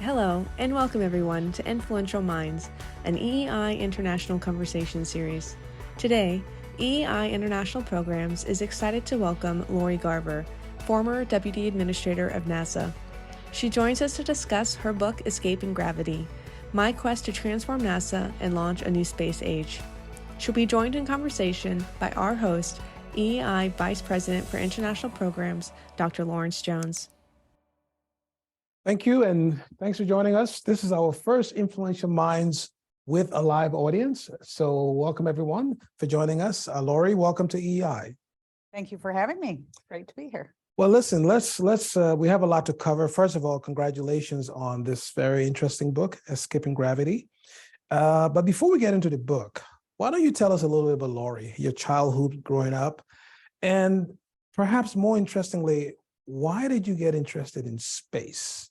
Hello, and welcome everyone to Influential Minds, an EEI International Conversation series. Today, EEI International Programs is excited to welcome Lori Garver, former Deputy Administrator of NASA. She joins us to discuss her book, Escaping Gravity, My Quest to Transform NASA and Launch a New Space Age. She'll be joined in conversation by our host, EEI Vice President for International Programs, Dr. Lawrence Jones. Thank you, and thanks for joining us. This is our first Influential Minds with a live audience. So welcome everyone for joining us. Lori, welcome to EEI. Thank you for having me. Great to be here. Well, listen, we have a lot to cover. First of all, congratulations on this very interesting book, Escaping Gravity. But before we get into the book, why don't you tell us a little bit about Lori, your childhood growing up, and perhaps more interestingly, why did you get interested in space?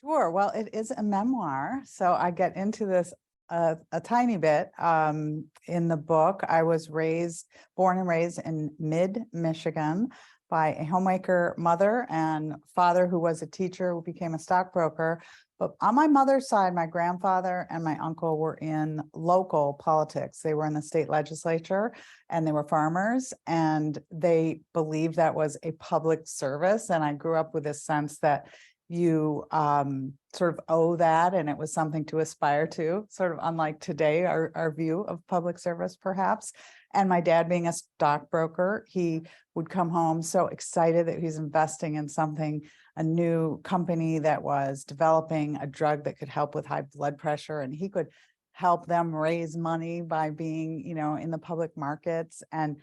Sure. Well, it is a memoir, so I get into this a tiny bit. In the book, I was born and raised in mid-Michigan by a homemaker mother and father who was a teacher who became a stockbroker. But on my mother's side, my grandfather and my uncle were in local politics. They were in the state legislature and they were farmers, and they believed that was a public service. And I grew up with this sense that you sort of owe that, and it was something to aspire to, sort of unlike today, our view of public service, perhaps. And my dad being a stockbroker, he would come home so excited that he's investing in something, a new company that was developing a drug that could help with high blood pressure, and he could help them raise money by being, in the public markets. And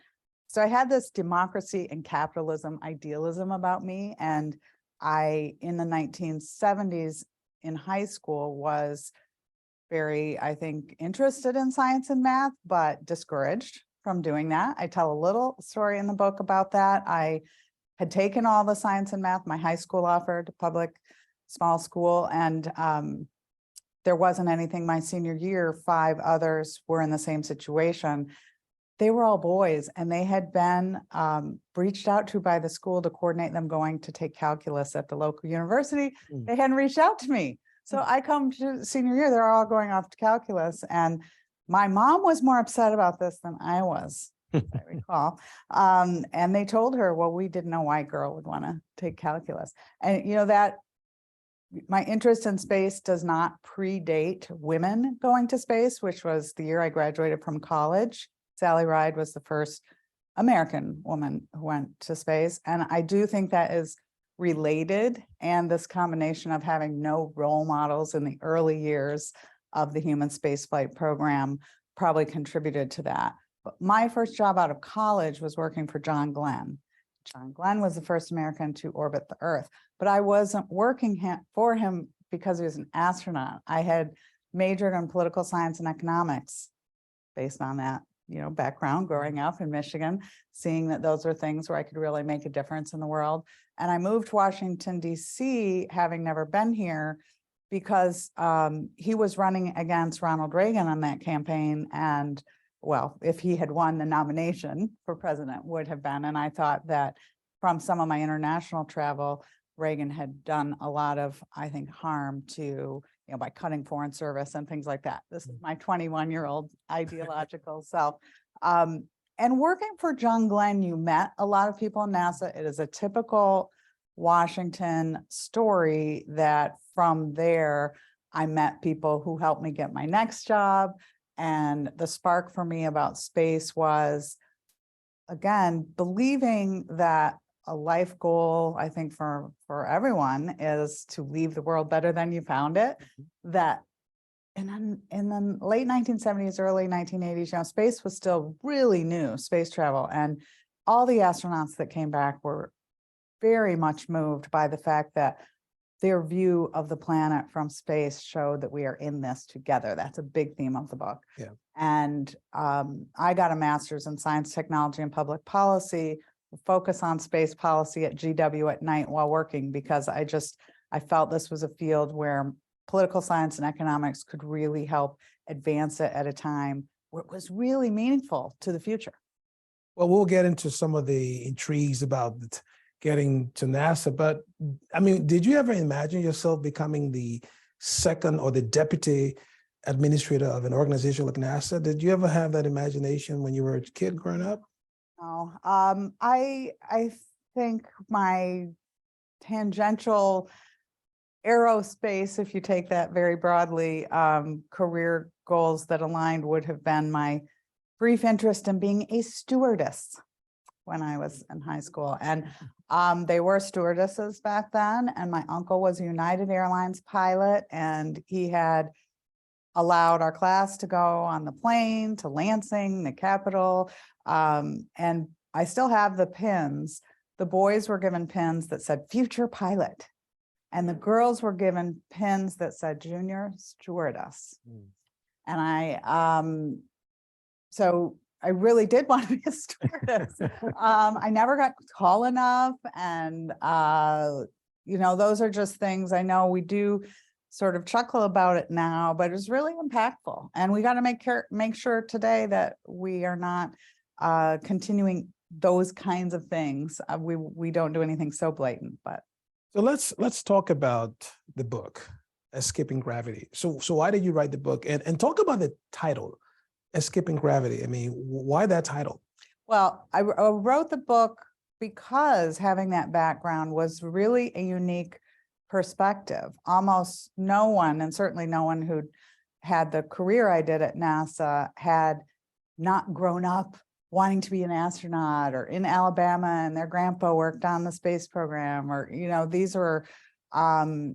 so I had this democracy and capitalism idealism about me. And I, in the 1970s in high school, was very, I think, interested in science and math, but discouraged from doing that. I tell a little story in the book about that. I had taken all the science and math my high school offered, public small school, and there wasn't anything my senior year. 5 others were in the same situation. They were all boys, and they had been reached out to by the school to coordinate them going to take calculus at the local university. They hadn't reached out to me. So I come to senior year, they're all going off to calculus. And my mom was more upset about this than I was, as I recall. And they told her, well, we didn't know why a girl would want to take calculus. And that my interest in space does not predate women going to space, which was the year I graduated from college. Sally Ride was the first American woman who went to space. And I do think that is related. And this combination of having no role models in the early years of the human spaceflight program probably contributed to that. But my first job out of college was working for John Glenn. John Glenn was the first American to orbit the Earth, but I wasn't working for him because he was an astronaut. I had majored in political science and economics based on that background growing up in Michigan, seeing that those are things where I could really make a difference in the world. And I moved to Washington, D.C., having never been here, because he was running against Ronald Reagan on that campaign. And well, if he had won, the nomination for president would have been. And I thought that from some of my international travel, Reagan had done a lot of, I think, harm to, by cutting foreign service and things like that. This is my 21-year-old ideological self. And working for John Glenn, you met a lot of people in NASA. It is a typical Washington story that from there, I met people who helped me get my next job. And the spark for me about space was, again, believing that a life goal, I think for everyone, is to leave the world better than you found it. That in the late 1970s, early 1980s, space was still really new, space travel. And all the astronauts that came back were very much moved by the fact that their view of the planet from space showed that we are in this together. That's a big theme of the book. Yeah. And I got a master's in science, technology, and public policy, focus on space policy at GWWII while working, because I felt this was a field where political science and economics could really help advance it at a time where it was really meaningful to the future. Well, we'll get into some of the intrigues about getting to NASA. But I mean, did you ever imagine yourself becoming the second or the deputy administrator of an organization like NASA? Did you ever have that imagination when you were a kid growing up? No, I think my tangential aerospace, if you take that very broadly, career goals that aligned would have been my brief interest in being a stewardess when I was in high school. And they were stewardesses back then. And my uncle was a United Airlines pilot, and he had allowed our class to go on the plane to Lansing, the capital. And I still have the pins. The boys were given pins that said future pilot, and the girls were given pins that said junior stewardess. And so I really did want to be a stewardess. I never got tall enough. And, those are just things I know we do sort of chuckle about it now, but it was really impactful. And we got to make sure today that we are not continuing those kinds of things. We don't do anything so blatant, but. So let's talk about the book, Escaping Gravity. So why did you write the book? And talk about the title, Escaping Gravity. I mean, why that title? Well, I wrote the book because having that background was really a unique perspective. Almost no one, and certainly no one who had the career I did at NASA, had not grown up wanting to be an astronaut, or in Alabama and their grandpa worked on the space program, or, these were, I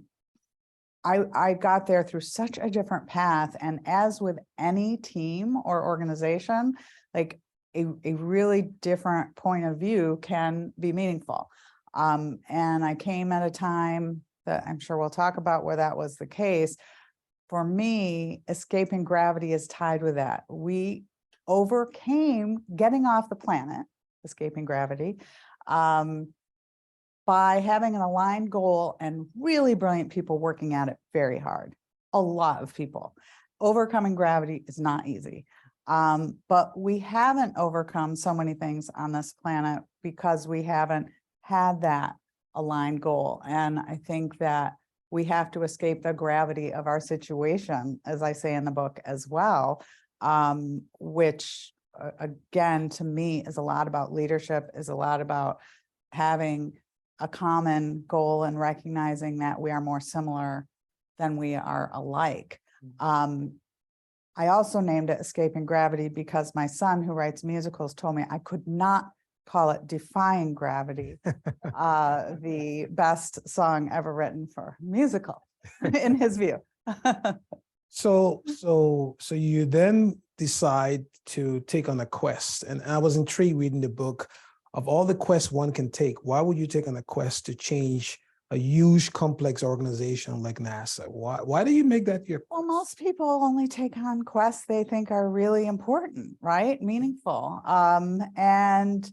got there through such a different path. And as with any team or organization, like a really different point of view can be meaningful. And I came at a time that I'm sure we'll talk about where that was the case. For me, escaping gravity is tied with that. We overcame getting off the planet, escaping gravity, by having an aligned goal and really brilliant people working at it very hard. A lot of people. Overcoming gravity is not easy. But we haven't overcome so many things on this planet because we haven't had that aligned goal. And I think that we have to escape the gravity of our situation, as I say in the book as well, which again, to me, is a lot about leadership, is a lot about having a common goal and recognizing that we are more similar than we are alike. I also named it Escaping Gravity because my son, who writes musicals, told me I could not call it Defying Gravity, the best song ever written for musical, in his view. So you then decide to take on a quest. And I was intrigued reading the book. Of all the quests one can take, why would you take on a quest to change a huge, complex organization like NASA? Why do you make that your? Well, most people only take on quests they think are really important, right? Meaningful. And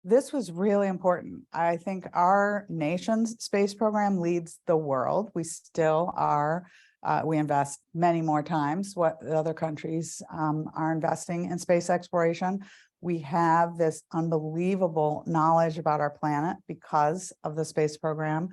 this was really important. I think our nation's space program leads the world. We still are. We invest many more times what other countries are investing in space exploration. We have this unbelievable knowledge about our planet because of the space program.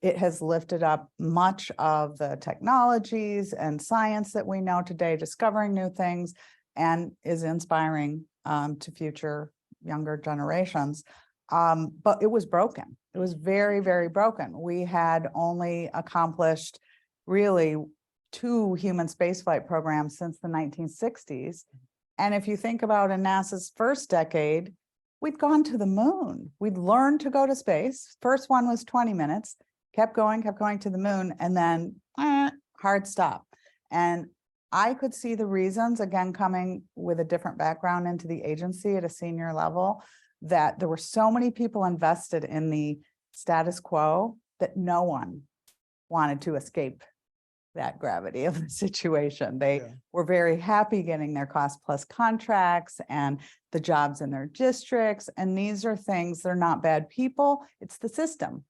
It has lifted up much of the technologies and science that we know today, discovering new things, and is inspiring to future younger generations. But it was broken. It was very, very broken. We had only accomplished really 2 human spaceflight programs since the 1960s. And if you think about in NASA's first decade, we'd gone to the moon. We'd learned to go to space. First one was 20 minutes, kept going to the moon, and then hard stop. And I could see the reasons, again, coming with a different background into the agency at a senior level, that there were so many people invested in the status quo that no one wanted to escape that gravity of the situation. They were very happy getting their cost plus contracts and the jobs in their districts. And these are things, they're not bad people, it's the system.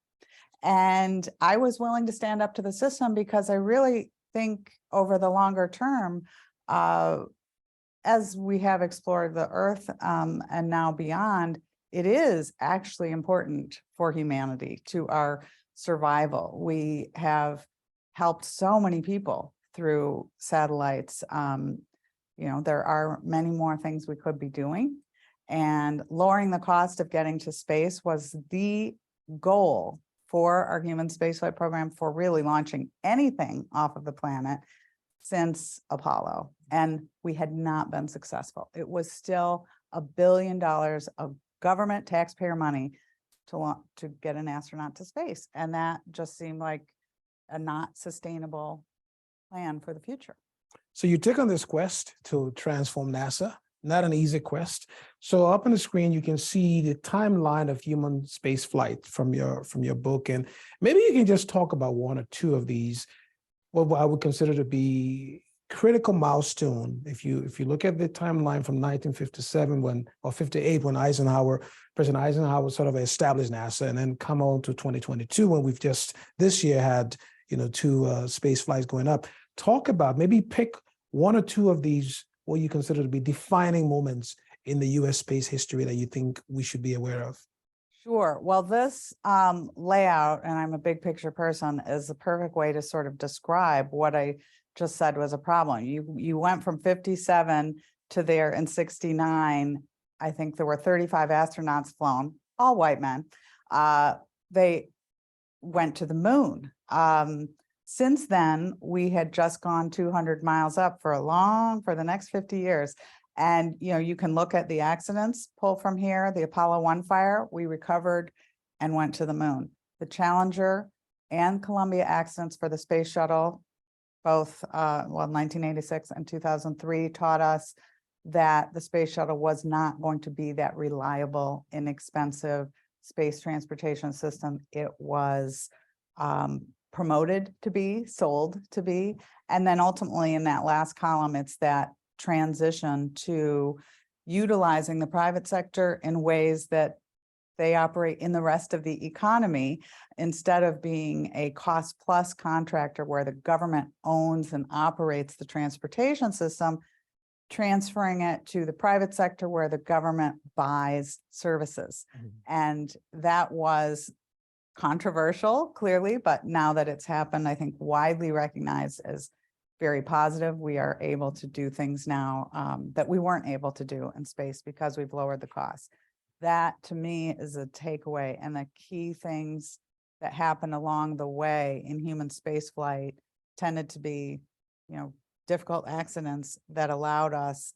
And I was willing to stand up to the system because I really think over the longer term, as we have explored the Earth and now beyond, it is actually important for humanity, to our survival. We have helped so many people through satellites. There are many more things we could be doing, and lowering the cost of getting to space was the goal for our human spaceflight program, for really launching anything off of the planet since Apollo. And we had not been successful. It was still $1 billion of government taxpayer money to get an astronaut to space. And that just seemed like a not sustainable plan for the future. So you took on this quest to transform NASA, not an easy quest. So up on the screen, you can see the timeline of human space flight from your book. And maybe you can just talk about one or two of these, what I would consider to be critical milestone. If you look at the timeline from 1957 or 58, when President Eisenhower sort of established NASA, and then come on to 2022, when we've just this year had, two space flights going up. Talk about, maybe pick one or two of these, what you consider to be defining moments in the US space history that you think we should be aware of. Sure. Well, this layout, and I'm a big picture person, is the perfect way to sort of describe what I just said was a problem. You went from 57 to there in 69. I think there were 35 astronauts flown, all white men. They went to the moon. Since then, we had just gone 200 miles up for the next 50 years. And, you can look at the accidents, pull from here, the Apollo 1 fire, we recovered and went to the moon. The Challenger and Columbia accidents for the space shuttle, both 1986 and 2003, taught us that the space shuttle was not going to be that reliable, inexpensive space transportation system it was promoted to be, sold to be. And then ultimately in that last column, it's that transition to utilizing the private sector in ways that they operate in the rest of the economy, instead of being a cost plus contractor where the government owns and operates the transportation system, transferring it to the private sector where the government buys services. Mm-hmm. And that was controversial, clearly, but now that it's happened, I think widely recognized as very positive. We are able to do things now that we weren't able to do in space because we've lowered the cost. That to me is a takeaway, and the key things that happen along the way in human space flight tended to be, difficult accidents that allowed us,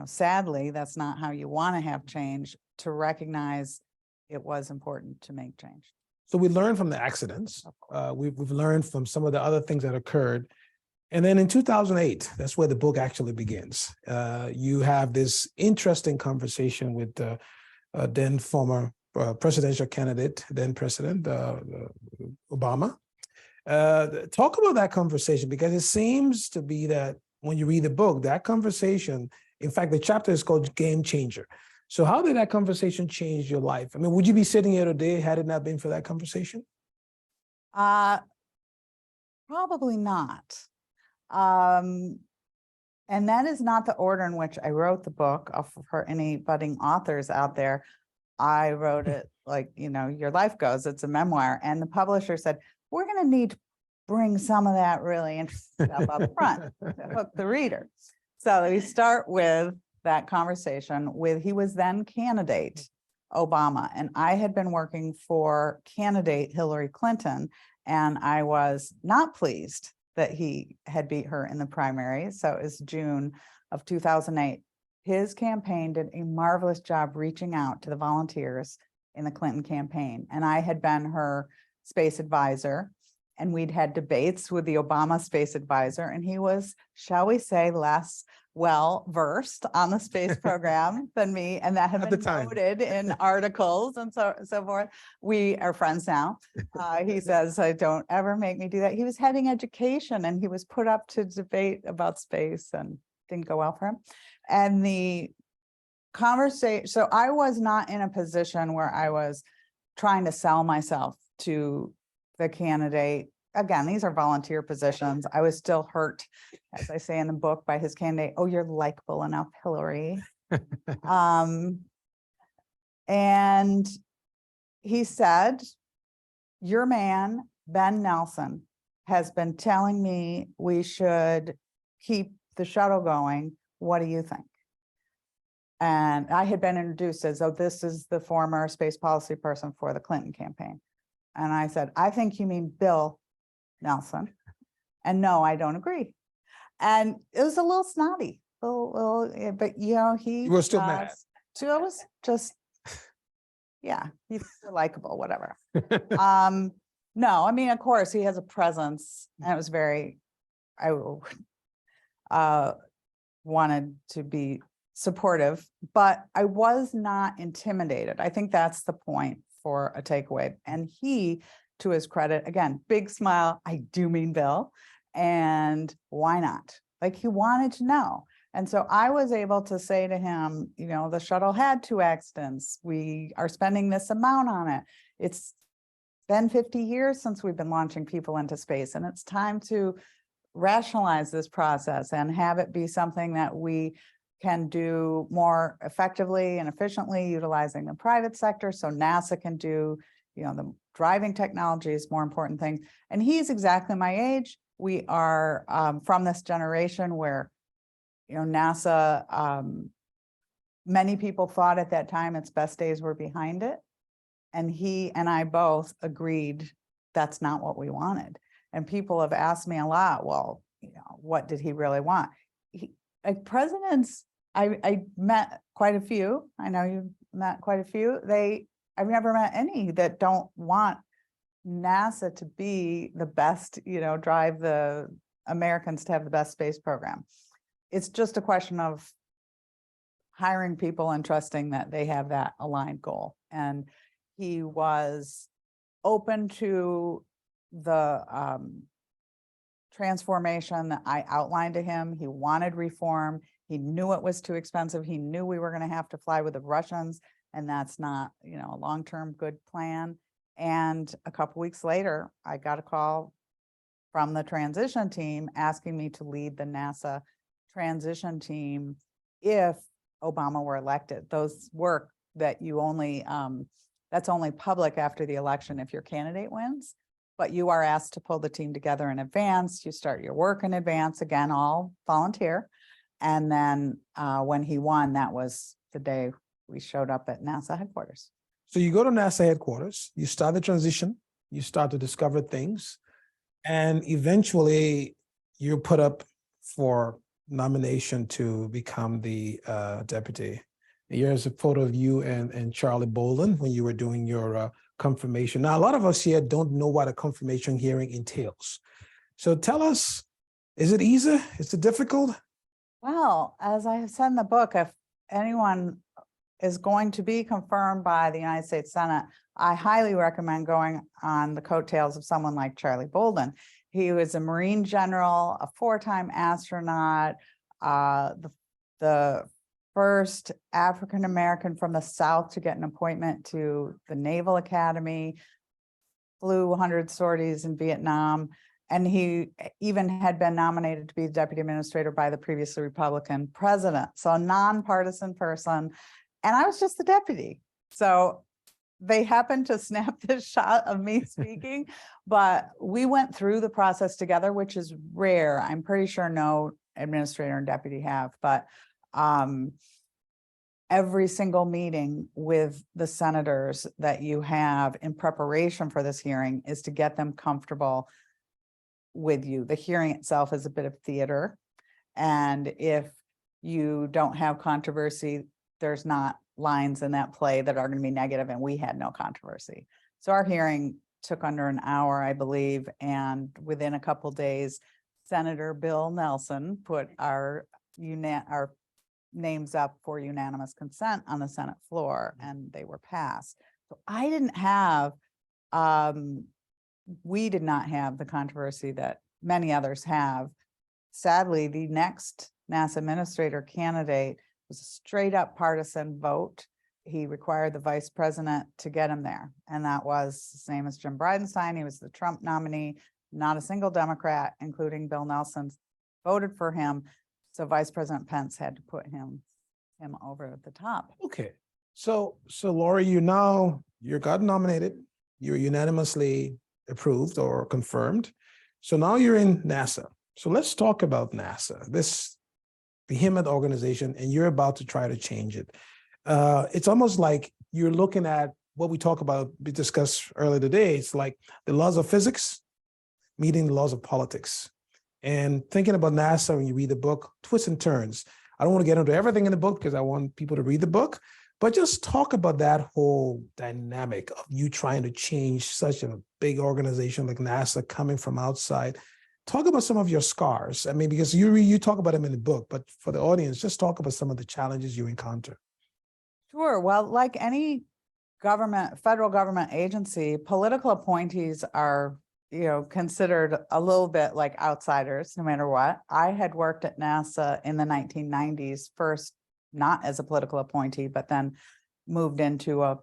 sadly, that's not how you want to have change, to recognize it was important to make change. So we learned from the accidents. We've learned from some of the other things that occurred. And then in 2008, that's where the book actually begins. You have this interesting conversation with the then former presidential candidate, then President Obama. Talk about that conversation, because it seems to be that when you read the book, that conversation, in fact, the chapter is called Game Changer. So how did that conversation change your life? I mean, would you be sitting here today had it not been for that conversation? Probably not. And that is not the order in which I wrote the book. For any budding authors out there, I wrote it like, your life goes, it's a memoir. And the publisher said, we're going to need to bring some of that really interesting stuff up front to hook the reader. So we start with that conversation with, he was then candidate Obama, and I had been working for candidate Hillary Clinton, and I was not pleased that he had beat her in the primary. So it was June of 2008. His campaign did a marvelous job reaching out to the volunteers in the Clinton campaign. And I had been her space advisor, and we'd had debates with the Obama space advisor, and he was, shall we say, less well-versed on the space program than me, and that had been noted in articles and so forth. We are friends now. He says, don't ever make me do that. He was heading education, and he was put up to debate about space, and didn't go well for him. And the conversation, so I was not in a position where I was trying to sell myself to the candidate. Again, these are volunteer positions. I was still hurt, as I say in the book, by his candidate. Oh, you're likable enough, Hillary. And he said, your man, Ben Nelson, has been telling me we should keep the shuttle going. What do you think? And I had been introduced as, oh, this is the former space policy person for the Clinton campaign. And I said, I think you mean Bill Nelson. And no, I don't agree. And it was a little snotty, but he was still mad. So it was just, yeah, he's likable, whatever. No, I mean, of course, he has a presence, and it was very, I wanted to be supportive, but I was not intimidated. I think that's the point for a takeaway. And he, to his credit, again, big smile, I do mean Bill, and why not? Like, he wanted to know. And so I was able to say to him, the shuttle had 2 accidents. We are spending this amount on it. It's been 50 years since we've been launching people into space, and it's time to rationalize this process and have it be something that we can do more effectively and efficiently, utilizing the private sector, so NASA can do, the driving technology is more important thing. And he's exactly my age. We are from this generation where, NASA, many people thought at that time its best days were behind it. And he and I both agreed that's not what we wanted. And people have asked me a lot, well, what did he really want? Presidents, I met quite a few. I know you met quite a few. I've never met any that don't want NASA to be the best, drive the Americans to have the best space program. It's just a question of hiring people and trusting that they have that aligned goal. And he was open to the transformation that I outlined to him. He wanted reform. He knew it was too expensive. He knew we were going to have to fly with the Russians, and that's not, a long-term good plan. And a couple weeks later, I got a call from the transition team asking me to lead the NASA transition team if Obama were elected. Those work that you only, that's only public after the election if your candidate wins, but you are asked to pull the team together in advance. You start your work in advance, again, all volunteer. And then when he won, that was the day we showed up at NASA headquarters. So you go to NASA headquarters, you start the transition, you start to discover things, and eventually you're put up for nomination to become the deputy. Here's a photo of you and Charlie Bolden when you were doing your confirmation. Now, a lot of us here don't know what a confirmation hearing entails. So tell us, is it easy? Is it difficult? Well, as I have said in the book, if anyone is going to be confirmed by the United States Senate, I highly recommend going on the coattails of someone like Charlie Bolden. He was a Marine general, a 4-time astronaut, the first African-American from the South to get an appointment to the Naval Academy, flew 100 sorties in Vietnam, and he even had been nominated to be the deputy administrator by the previously Republican president. So a nonpartisan person. And I was just the deputy. So they happened to snap this shot of me speaking, but we went through the process together, which is rare. I'm pretty sure no administrator and deputy have, but every single meeting with the senators that you have in preparation for this hearing is to get them comfortable with you. The hearing itself is a bit of theater. And if you don't have controversy, there's not lines in that play that are going to be negative, and we had no controversy. So our hearing took under an hour, I believe, and within a couple of days, Senator Bill Nelson put our names up for unanimous consent on the Senate floor, and they were passed. So I didn't have, we did not have the controversy that many others have. Sadly, the next NASA administrator candidate was a straight up partisan vote. He required the vice president to get him there. And that was, his name is Jim Bridenstine. He was the Trump nominee. Not a single Democrat, including Bill Nelson, voted for him. So Vice President Pence had to put him over at the top. Okay. So Lori, you got nominated, you're unanimously approved or confirmed. So now you're in NASA. So let's talk about NASA, this behemoth organization, and you're about to try to change it. It's almost like you're looking at what we discussed earlier today. It's like the laws of physics meeting the laws of politics. And thinking about NASA when you read the book, twists and turns. I don't want to get into everything in the book because I want people to read the book, but just talk about that whole dynamic of you trying to change such a big organization like NASA coming from outside. Talk about some of your scars. I mean, because you talk about them in the book, but for the audience, just talk about some of the challenges you encounter. Sure. Well, like any federal government agency, political appointees are, considered a little bit like outsiders, no matter what. I had worked at NASA in the 1990s, first not as a political appointee, but then moved into a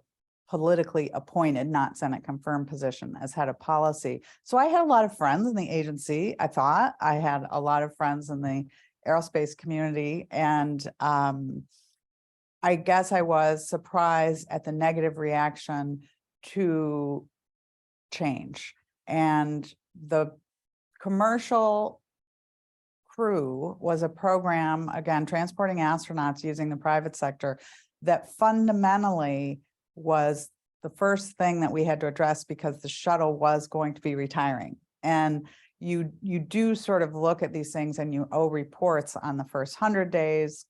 politically appointed, not Senate confirmed position as head of policy. So I had a lot of friends in the agency. I thought I had a lot of friends in the aerospace community. And I guess I was surprised at the negative reaction to change. And the commercial crew was a program, again, transporting astronauts using the private sector, that fundamentally was the first thing that we had to address because the shuttle was going to be retiring. And you do sort of look at these things and you owe reports on the first 100 days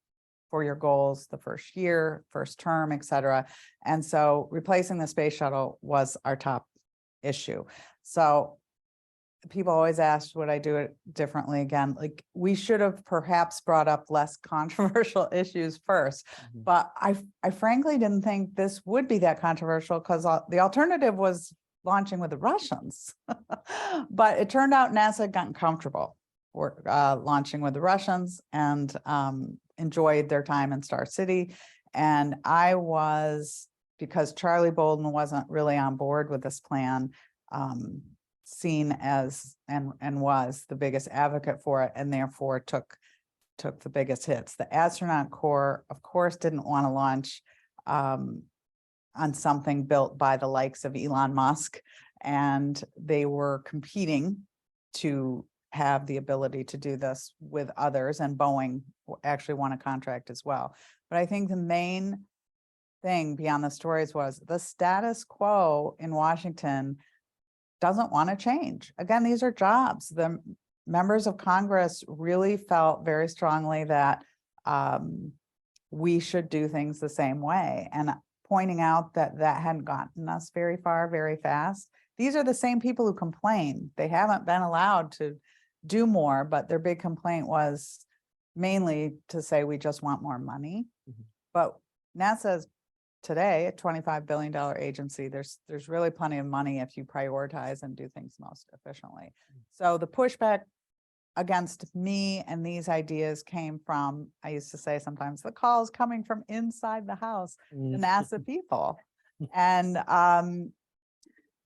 for your goals, the first year, first term, et cetera. And so replacing the space shuttle was our top issue. So people always asked, would I do it differently again? Like, we should have perhaps brought up less controversial issues first. But I frankly didn't think this would be that controversial because the alternative was launching with the Russians. But it turned out NASA had gotten comfortable launching with the Russians and enjoyed their time in Star City. And I was, because Charlie Bolden wasn't really on board with this plan, seen as and was the biggest advocate for it, and therefore took the biggest hits. The astronaut corps, of course, didn't want to launch on something built by the likes of Elon Musk, and they were competing to have the ability to do this with others, and Boeing actually won a contract as well. But I think the main thing beyond the stories was the status quo in Washington doesn't want to change. Again, these are jobs. The members of Congress really felt very strongly that we should do things the same way, and pointing out that that hadn't gotten us very far very fast. These are the same people who complain. They haven't been allowed to do more, but their big complaint was mainly to say we just want more money. But NASA is today a $25 billion agency. There's really plenty of money if you prioritize and do things most efficiently. So the pushback against me and these ideas came from, I used to say sometimes, the calls coming from inside the house, the NASA people. And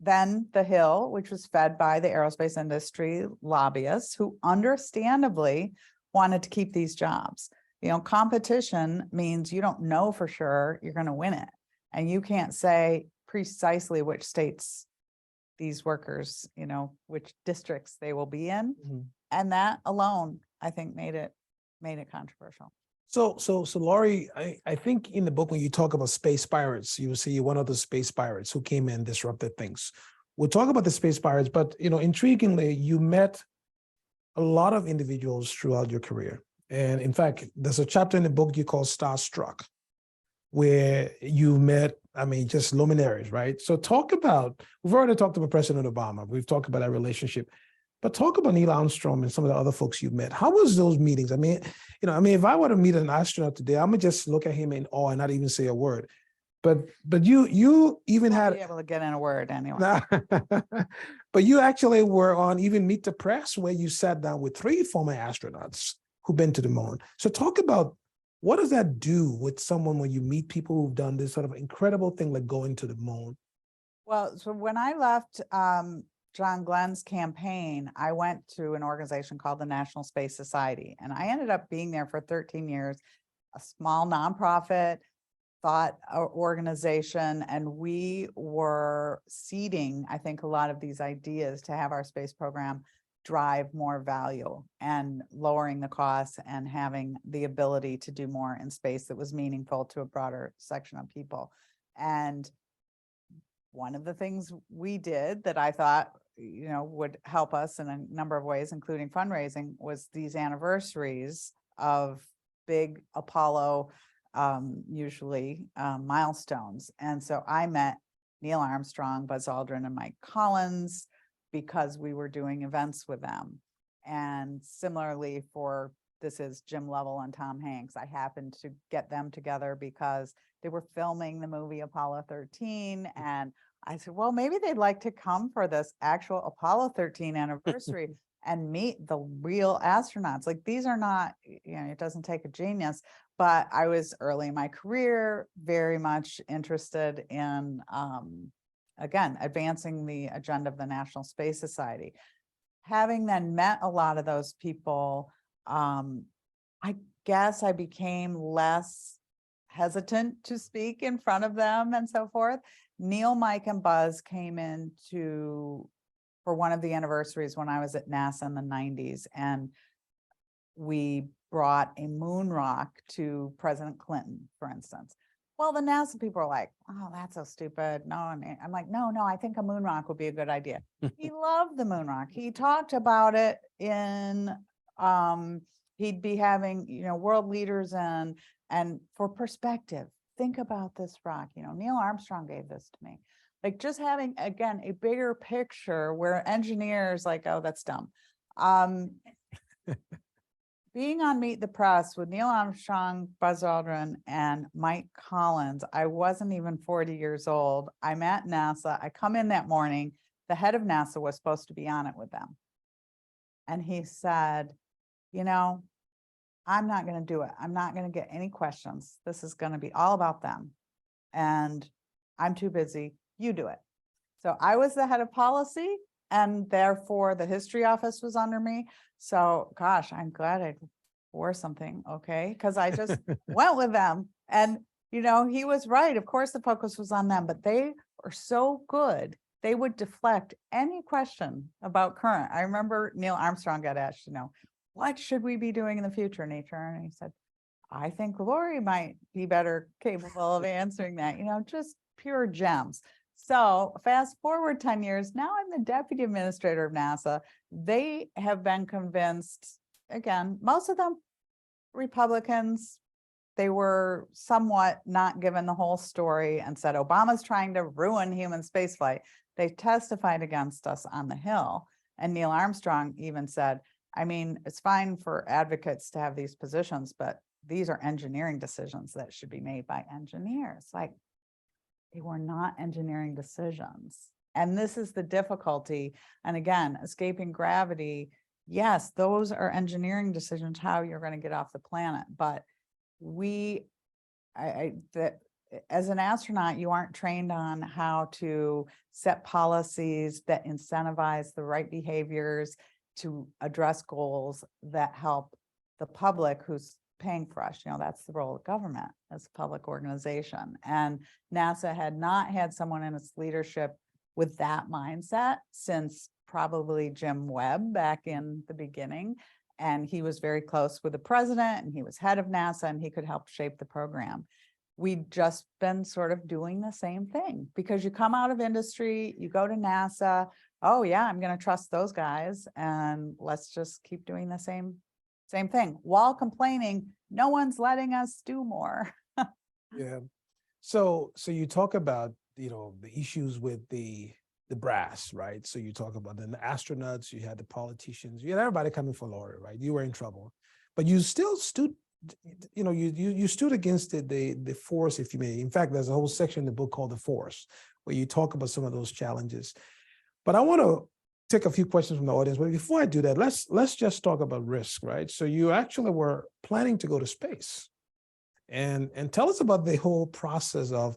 then the Hill, which was fed by the aerospace industry lobbyists who understandably wanted to keep these jobs. Competition means you don't know for sure you're going to win it. And you can't say precisely which states these workers, which districts they will be in. And that alone, I think, made it controversial. So Lori, I think in the book, when you talk about space pirates, you see one of the space pirates who came in and disrupted things. We'll talk about the space pirates, but intriguingly, you met a lot of individuals throughout your career. And in fact, there's a chapter in the book you call Starstruck, where you met, just luminaries, right? So we've already talked about President Obama. We've talked about that relationship, but talk about Neil Armstrong and some of the other folks you met. How was those meetings? If I were to meet an astronaut today, I'm gonna just look at him in awe and not even say a word. But you even had be able to get in a word anyway. But you actually were on even Meet the Press, where you sat down with 3 former astronauts who've been to the moon. So talk about, what does that do with someone when you meet people who've done this sort of incredible thing like going to the moon? Well, so when I left John Glenn's campaign, I went to an organization called the National Space Society, and I ended up being there for 13 years, a small nonprofit, thought organization, and we were seeding, I think, a lot of these ideas to have our space program drive more value and lowering the costs and having the ability to do more in space that was meaningful to a broader section of people. And one of the things we did that I thought, would help us in a number of ways, including fundraising, was these anniversaries of big Apollo, usually milestones. And so I met Neil Armstrong, Buzz Aldrin, and Mike Collins because we were doing events with them. And similarly this is Jim Lovell and Tom Hanks. I happened to get them together because they were filming the movie Apollo 13. And I said, well, maybe they'd like to come for this actual Apollo 13 anniversary and meet the real astronauts. Like, these are not, it doesn't take a genius, but I was early in my career, very much interested in, again, advancing the agenda of the National Space Society. Having then met a lot of those people, I guess I became less hesitant to speak in front of them and so forth. Neil, Mike, and Buzz came in for one of the anniversaries when I was at NASA in the 90s, and we brought a moon rock to President Clinton, for instance. Well, the NASA people are like, oh, that's so stupid. No, I'm like, no, I think a moon rock would be a good idea. He loved the moon rock. He talked about it in, he'd be having, world leaders and for perspective, think about this rock. Neil Armstrong gave this to me. Like, just having, again, a bigger picture where engineers like, oh, that's dumb. Being on Meet the Press with Neil Armstrong, Buzz Aldrin, and Mike Collins, I wasn't even 40 years old. I'm at NASA. I come in that morning. The head of NASA was supposed to be on it with them. And he said, I'm not going to do it. I'm not going to get any questions. This is going to be all about them. And I'm too busy. You do it. So I was the head of policy, and therefore the history office was under me. So gosh, I'm glad I wore something, okay? Because I just went with them. And, he was right. Of course, the focus was on them, but they were so good. They would deflect any question about current. I remember Neil Armstrong got asked, what should we be doing in the future in nature? And he said, I think Lori might be better capable of answering that, just pure gems. So fast forward 10 years, now I'm the deputy administrator of NASA. They have been convinced, again, most of them Republicans. They were somewhat not given the whole story and said, Obama's trying to ruin human spaceflight. They testified against us on the Hill. And Neil Armstrong even said, it's fine for advocates to have these positions, but these are engineering decisions that should be made by engineers. Like, they were not engineering decisions. And this is the difficulty. And again, escaping gravity, yes, those are engineering decisions, how you're going to get off the planet. But as an astronaut, you aren't trained on how to set policies that incentivize the right behaviors to address goals that help the public who's paying for us. That's the role of government as a public organization. And NASA had not had someone in its leadership with that mindset since probably Jim Webb back in the beginning. And he was very close with the president, and he was head of NASA, and he could help shape the program. We've just been sort of doing the same thing, because you come out of industry, you go to NASA, oh yeah, I'm going to trust those guys, and let's just keep doing the same thing while complaining no one's letting us do more. Yeah. So you talk about, the issues with the brass, right? So you talk about the astronauts, you had the politicians, you had everybody coming for Lori, right? You were in trouble, but you still stood, you stood against the force, if you may. In fact, there's a whole section in the book called The Force, where you talk about some of those challenges. But I want to take a few questions from the audience. But before I do that, let's just talk about risk, right? So you actually were planning to go to space, and tell us about the whole process of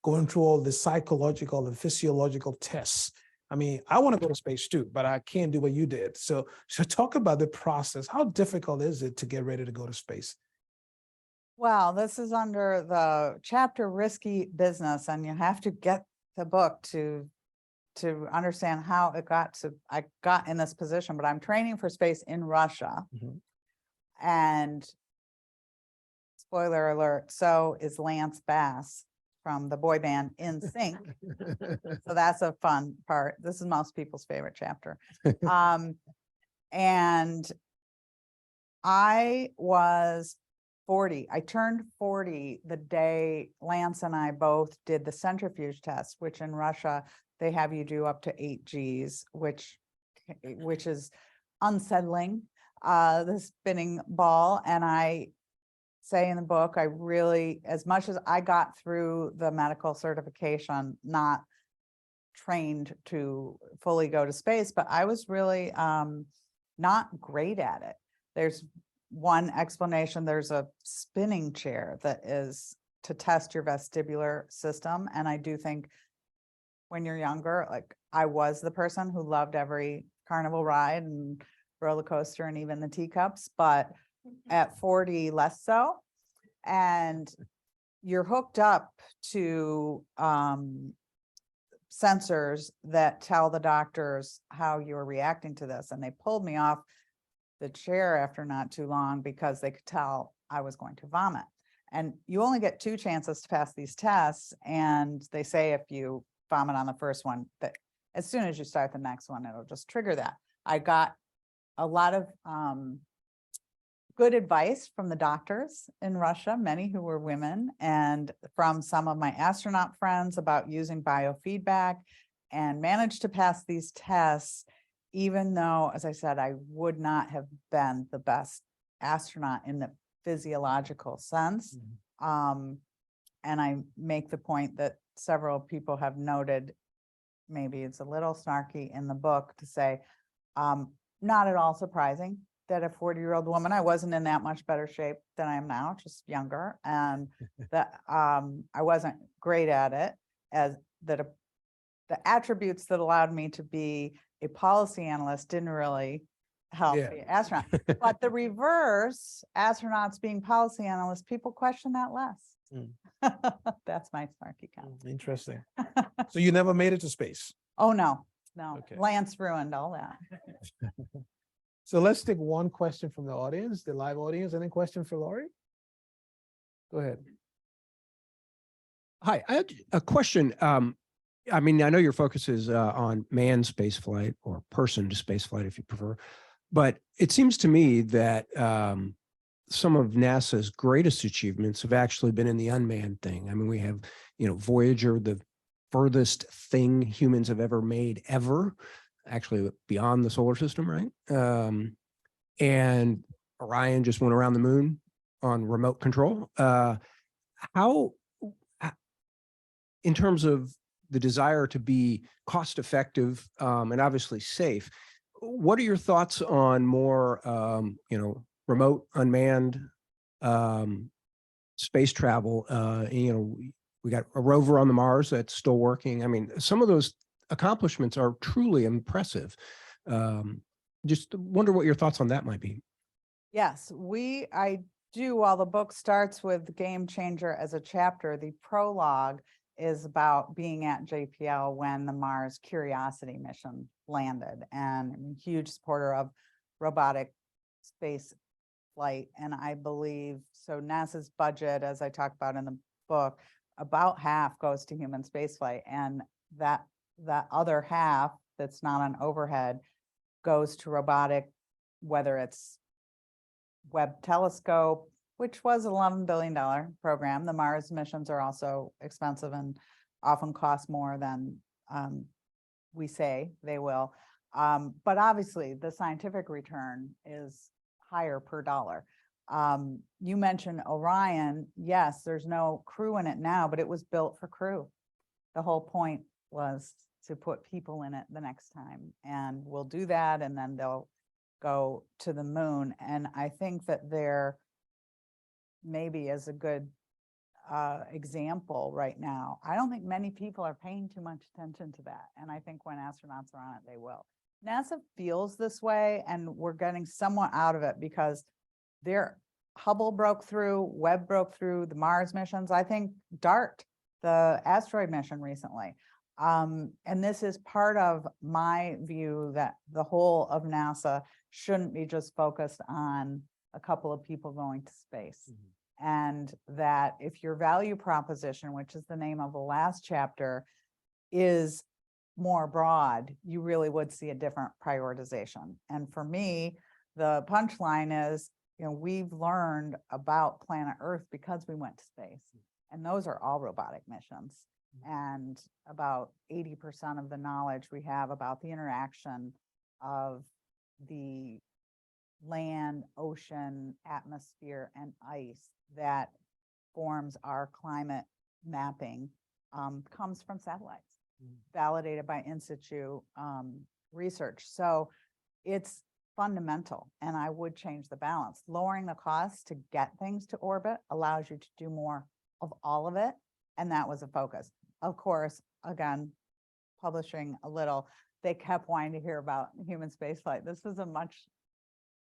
going through all the psychological and physiological tests. I want to go to space too, but I can't do what you did. So talk about the process. How difficult is it to get ready to go to space? Well, this is under the chapter risky business, and you have to get the book to understand how I got in this position, but I'm training for space in Russia. Mhm. And spoiler alert, so is Lance Bass from the boy band In Sync. So that's a fun part. This is most people's favorite chapter. And I was 40. I turned 40 the day Lance and I both did the centrifuge test, which in Russia, they have you do up to 8 Gs, which is unsettling, the spinning ball. And I say in the book, I really, as much as I got through the medical certification, not trained to fully go to space, but I was really not great at it. There's one explanation. There's a spinning chair that is to test your vestibular system. And I do think when you're younger, like I was the person who loved every carnival ride and roller coaster and even the teacups, but at 40, less so. And you're hooked up to sensors that tell the doctors how you're reacting to this. And they pulled me off the chair after not too long because they could tell I was going to vomit. And you only get 2 chances to pass these tests. And they say if you vomit on the first one, that as soon as you start the next one, it'll just trigger that. I got a lot of good advice from the doctors in Russia, many who were women, and from some of my astronaut friends about using biofeedback, and managed to pass these tests, even though, as I said, I would not have been the best astronaut in the physiological sense. And I make the point that several people have noted, maybe it's a little snarky in the book to say, not at all surprising that a 40-year-old woman, I wasn't in that much better shape than I am now, just younger, and that I wasn't great at it, as that the attributes that allowed me to be a policy analyst didn't really help the astronaut. But the reverse, astronauts being policy analysts, people question that less. That's my snarky comment. Interesting. So you never made it to space? Oh, no. Okay. Lance ruined all that. So let's take one question from the audience, the live audience. Any question for Laurie? Go ahead. Hi, I had a question. I mean, I know your focus is on manned space flight or person to space flight, if you prefer, but it seems to me that some of NASA's greatest achievements have actually been in the unmanned thing. I mean, we have, Voyager, the furthest thing humans have ever made ever, actually beyond the solar system, right? And Orion just went around the moon on remote control. How, in terms of the desire to be cost effective and obviously safe, what are your thoughts on more, remote unmanned space travel? We got a rover on the Mars that's still working. I mean, some of those accomplishments are truly impressive. Just wonder what your thoughts on that might be. Yes, I do. While the book starts with Game Changer as a chapter, the prologue is about being at JPL when the Mars Curiosity mission landed, and I'm a huge supporter of robotic space flight. And I believe, so NASA's budget, as I talk about in the book, about half goes to human space flight, and that other half that's not on overhead goes to robotic, whether it's Webb telescope, which was an $11 billion program. The Mars missions are also expensive and often cost more than we say they will. But obviously the scientific return is higher per dollar. You mentioned Orion. Yes, there's no crew in it now, but it was built for crew. The whole point was to put people in it the next time, and we'll do that, and then they'll go to the moon. And I think that there maybe is a good example right now. I don't think many people are paying too much attention to that, and I think when astronauts are on it, they will. NASA feels this way, and we're getting somewhat out of it because they're Hubble broke through, Webb broke through, the Mars missions, I think DART, the asteroid mission recently. And this is part of my view that the whole of NASA shouldn't be just focused on a couple of people going to space. And that if your value proposition, which is the name of the last chapter, is more broad, you really would see a different prioritization. And for me, the punchline is, we've learned about planet Earth because we went to space. And those are all robotic missions. And about 80% of the knowledge we have about the interaction of the land, ocean, atmosphere, and ice that forms our climate mapping comes from satellites, validated by in situ research. So it's fundamental, and I would change the balance. Lowering the cost to get things to orbit allows you to do more of all of it, and that was a focus. Of course, again, publishing a little, they kept wanting to hear about human spaceflight. This was a much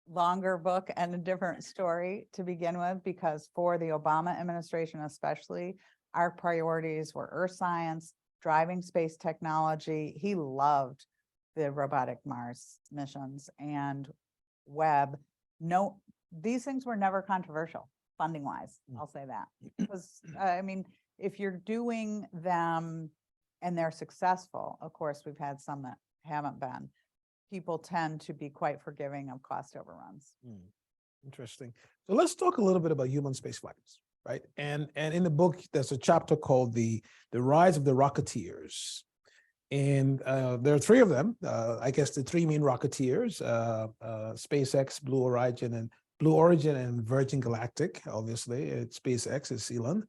longer book and a different story to begin with, because for the Obama administration especially, our priorities were earth science, driving space technology. He loved the robotic Mars missions and Webb. No, these things were never controversial funding wise. I'll say that, because I mean, if you're doing them and they're successful, of course, we've had some that haven't been, people tend to be quite forgiving of cost overruns. Interesting. So let's talk a little bit about human space flights, right? And in the book, there's a chapter called the Rise of the Rocketeers. And there are three of them. I guess the three main Rocketeers, SpaceX, Blue Origin, and Virgin Galactic. Obviously, it's SpaceX, it's Elon.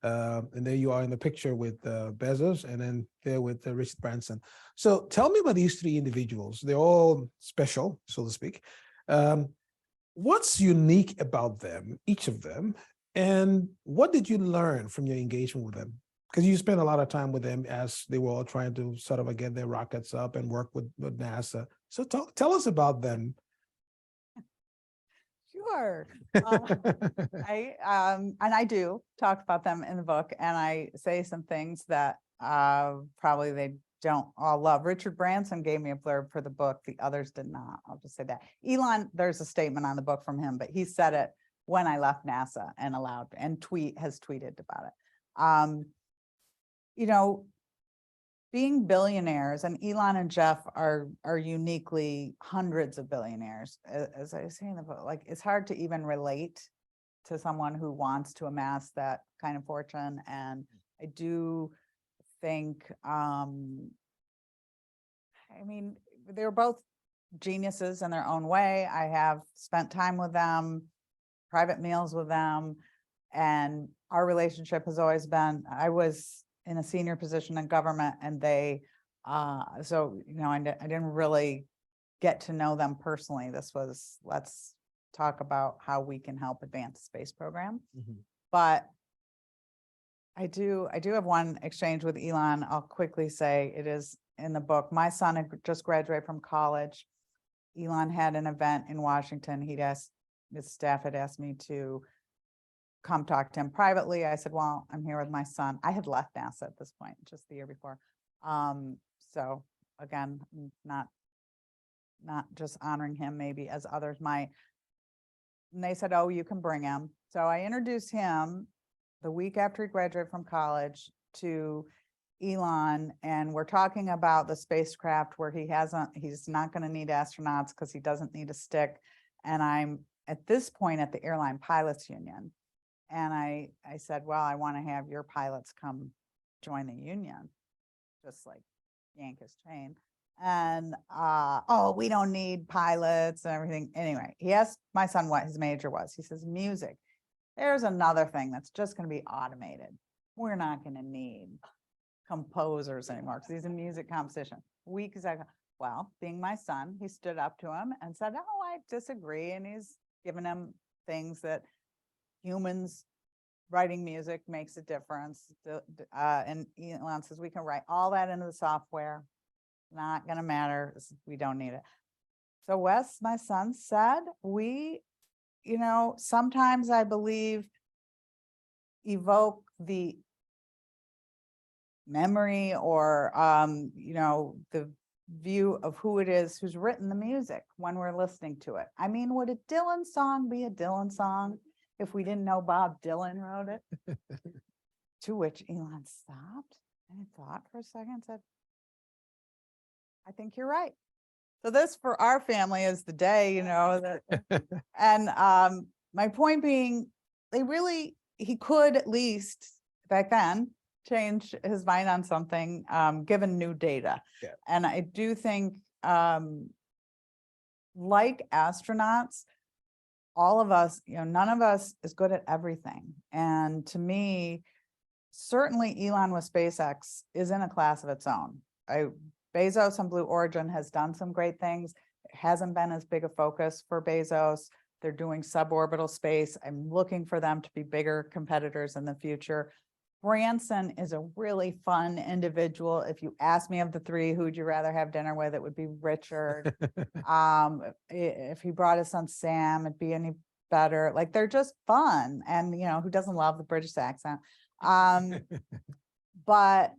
And there you are in the picture with Bezos, and then there with Richard Branson. So tell me about these three individuals. They're all special, so to speak. What's unique about them, each of them, and what did you learn from your engagement with them? Because you spent a lot of time with them as they were all trying to sort of get their rockets up and work with NASA. So tell us about them. Sure. I do talk about them in the book, and I say some things that probably they don't all love. Richard Branson gave me a blurb for the book. The others did not. I'll just say that. Elon, there's a statement on the book from him, but he said it when I left NASA and has tweeted about it. Being billionaires, and Elon and Jeff are uniquely hundreds of billionaires, as I say in the book, like it's hard to even relate to someone who wants to amass that kind of fortune. And I do think, they're both geniuses in their own way. I have spent time with them, private meals with them, and our relationship has always been, I was in a senior position in government, and they, I didn't really get to know them personally. This was, let's talk about how we can help advance the space program. But I do have one exchange with Elon. I'll quickly say it is in the book. My son had just graduated from college. Elon had an event in Washington. His staff had asked me to come talk to him privately. I said, well, I'm here with my son. I had left NASA at this point, just the year before. So again, not just honoring him maybe as others might. And they said, oh, you can bring him. So I introduced him the week after he graduated from college to Elon, and we're talking about the spacecraft where he's not going to need astronauts because he doesn't need a stick. And I'm at this point at the Airline Pilots Union. And I said, well, I want to have your pilots come join the union, just like yank his chain. And, oh, we don't need pilots and everything. Anyway, he asked my son what his major was. He says, music. There's another thing that's just going to be automated. We're not going to need composers anymore because he's a music composition. Well, being my son, he stood up to him and said, oh, I disagree. And he's given him things that humans writing music makes a difference. And Elon says, we can write all that into the software. Not going to matter. We don't need it. So Wes, my son, said, we sometimes I believe evoke the memory or, the view of who it is who's written the music when we're listening to it. I mean, would a Dylan song be a Dylan song if we didn't know Bob Dylan wrote it? To which Elon stopped and thought for a second, said, I think you're right. So this for our family is the day, and my point being, he could at least back then change his mind on something, given new data. Yeah. And I do think, like astronauts, all of us, none of us is good at everything. And to me, certainly Elon with SpaceX is in a class of its own. Bezos and Blue Origin has done some great things. It hasn't been as big a focus for Bezos. They're doing suborbital space. I'm looking for them to be bigger competitors in the future. Branson is a really fun individual. If you ask me of the three, who'd you rather have dinner with, it would be Richard. If he brought his son Sam, it'd be any better. Like, they're just fun. And, who doesn't love the British accent? But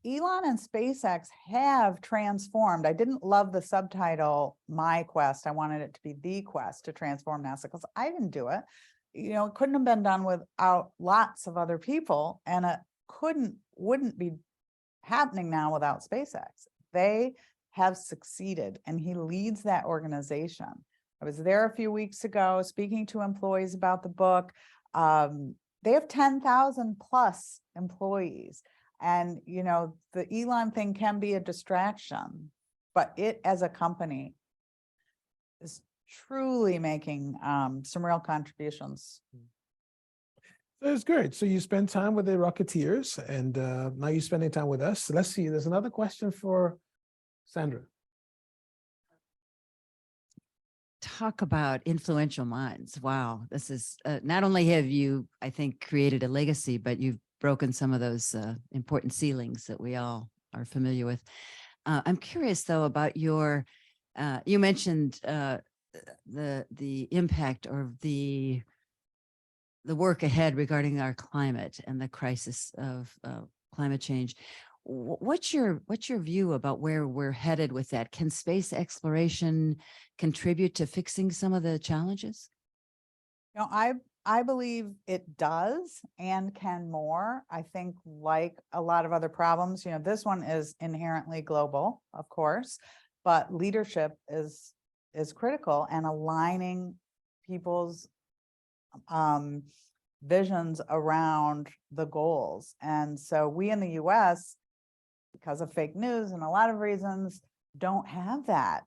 Elon and SpaceX have transformed. I didn't love the subtitle, My Quest. I wanted it to be The Quest to transform NASA, because I didn't do it. It couldn't have been done without lots of other people, and it wouldn't be happening now without SpaceX. They have succeeded, and he leads that organization. I was there a few weeks ago speaking to employees about the book. They have 10,000 plus employees. And, the Elon thing can be a distraction, but it as a company is truly making some real contributions. That's great. So you spend time with the Rocketeers, and now you're spending time with us. So let's see, there's another question for Sandra. Talk about influential minds. Wow. This is not only have you, I think, created a legacy, but you've broken some of those important ceilings that we all are familiar with. I'm curious, though, about your, you mentioned the impact or the work ahead regarding our climate and the crisis of climate change. What's your view about where we're headed with that? Can space exploration contribute to fixing some of the challenges? I believe it does and can more. I think, like a lot of other problems, this one is inherently global, of course, but leadership is critical, and aligning people's visions around the goals. And so we in the US, because of fake news and a lot of reasons, don't have that,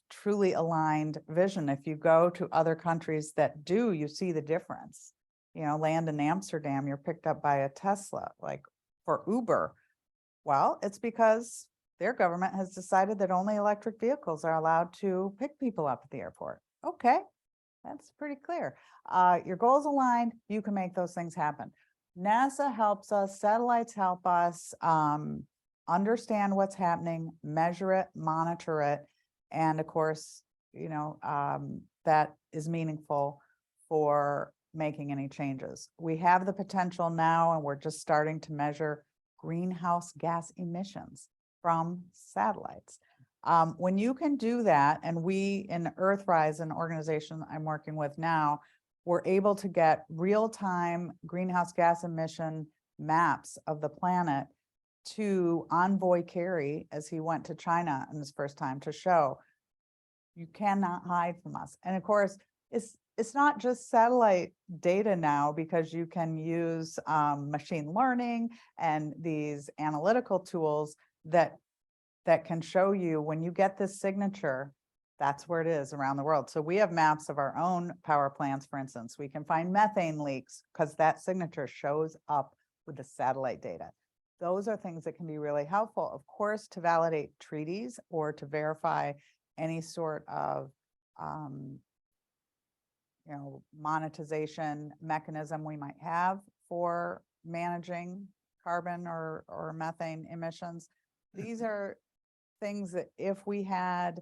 truly aligned vision. If you go to other countries that do, you see the difference. Land in Amsterdam, you're picked up by a Tesla. Like for Uber, well, it's because their government has decided that only electric vehicles are allowed to pick people up at the airport. Okay, that's pretty clear. Your goals aligned, you can make those things happen. NASA helps us, satellites help us understand what's happening, measure it, monitor it. And of course, that is meaningful for making any changes. We have the potential now, and we're just starting to measure greenhouse gas emissions from satellites. When you can do that, and we in Earthrise, an organization I'm working with now, we're able to get real-time greenhouse gas emission maps of the planet to Envoy Kerry as he went to China in his first time, to show you cannot hide from us. And of course, it's not just satellite data now, because you can use machine learning and these analytical tools that can show you when you get this signature, that's where it is around the world. So we have maps of our own power plants, for instance. We can find methane leaks because that signature shows up with the satellite data. Those are things that can be really helpful, of course, to validate treaties or to verify any sort of monetization mechanism we might have for managing carbon or methane emissions. These are things that, if we had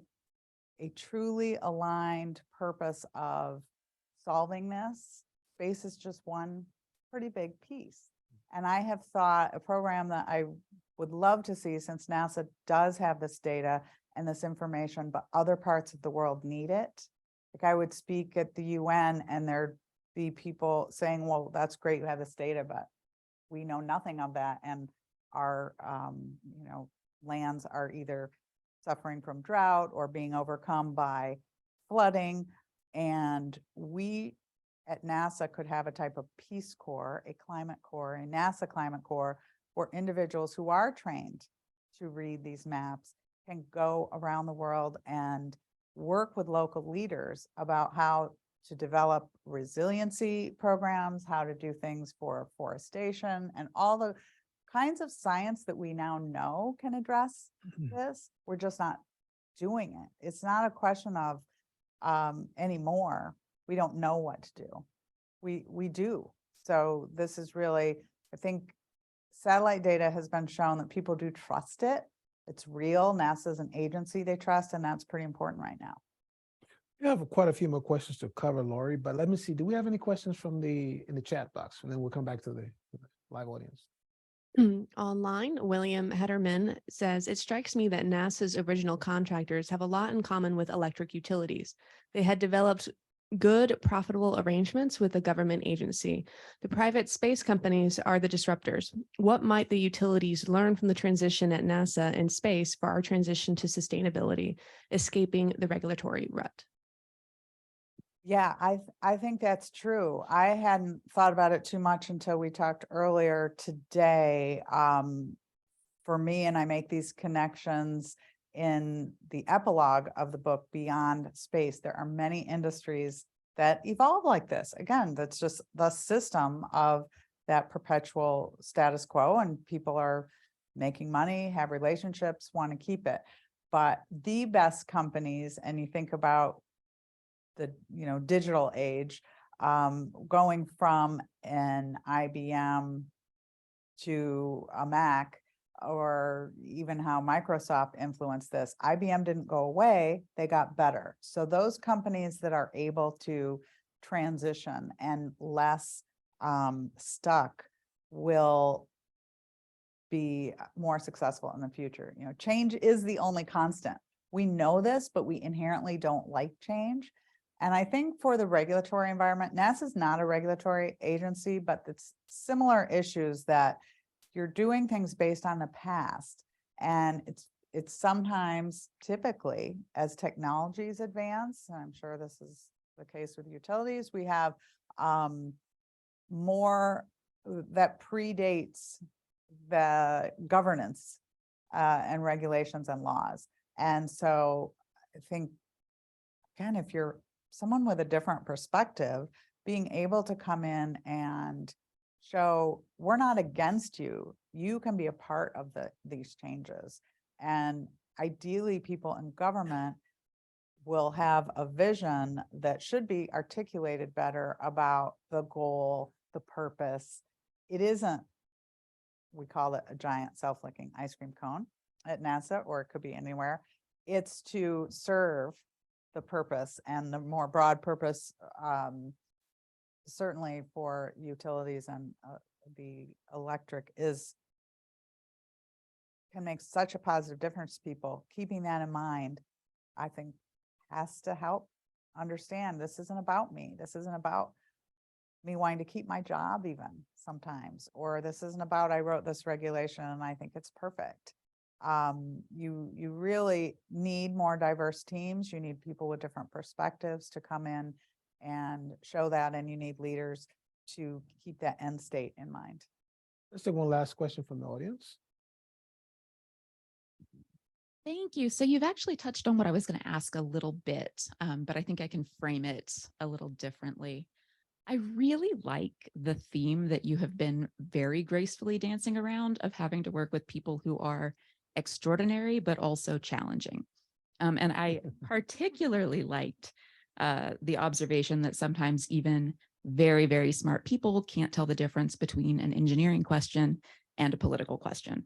a truly aligned purpose of solving this. Space is just one pretty big piece. And I have thought a program that I would love to see, since NASA does have this data and this information, but other parts of the world need it. Like I would speak at the UN and there'd be people saying, well, that's great, you have this data, but we know nothing of that. And our, lands are either suffering from drought or being overcome by flooding. And we at NASA could have a type of Peace Corps, a climate corps, a NASA climate corps, where individuals who are trained to read these maps can go around the world and work with local leaders about how to develop resiliency programs, how to do things for forestation, and all the kinds of science that we now know can address this. We're just not doing it. It's not a question of anymore. We don't know what to do. We do. So this is really, I think satellite data has been shown that people do trust it. It's real. NASA is an agency they trust, and that's pretty important right now. We have quite a few more questions to cover, Lori, but let me see. Do we have any questions from in the chat box? And then we'll come back to the live audience. Online, William Hederman says, it strikes me that NASA's original contractors have a lot in common with electric utilities. They had developed good, profitable arrangements with a government agency. The private space companies are the disruptors. What might the utilities learn from the transition at NASA and space for our transition to sustainability, escaping the regulatory rut? Yeah, I think that's true. I hadn't thought about it too much until we talked earlier today. For me, and I make these connections in the epilogue of the book, Beyond Space, there are many industries that evolve like this. Again, that's just the system of that perpetual status quo, and people are making money, have relationships, want to keep it. But the best companies, and you think about the digital age, going from an IBM to a Mac, or even how Microsoft influenced this. IBM didn't go away, they got better. So those companies that are able to transition and less stuck will be more successful in the future. Change is the only constant. We know this, but we inherently don't like change. And I think for the regulatory environment, NASA is not a regulatory agency, but it's similar issues that you're doing things based on the past. And it's sometimes, typically, as technologies advance, and I'm sure this is the case with utilities, we have more that predates the governance and regulations and laws. And so I think, again, if you're someone with a different perspective, being able to come in and show we're not against you, you can be a part of these changes. And ideally, people in government will have a vision that should be articulated better about the goal, the purpose. It isn't, we call it a giant self-licking ice cream cone at NASA, or it could be anywhere. It's to serve the purpose, and the more broad purpose, certainly for utilities and the electric, can make such a positive difference to people. Keeping that in mind, I think, has to help understand this isn't about me. This isn't about me wanting to keep my job even sometimes, or this isn't about I wrote this regulation and I think it's perfect. You really need more diverse teams. You need people with different perspectives to come in and show that, and you need leaders to keep that end state in mind. Let's take one last question from the audience. Thank you. So you've actually touched on what I was going to ask a little bit, but I think I can frame it a little differently. I really like the theme that you have been very gracefully dancing around of having to work with people who are extraordinary, but also challenging. And I particularly liked the observation that sometimes even very, very smart people can't tell the difference between an engineering question and a political question.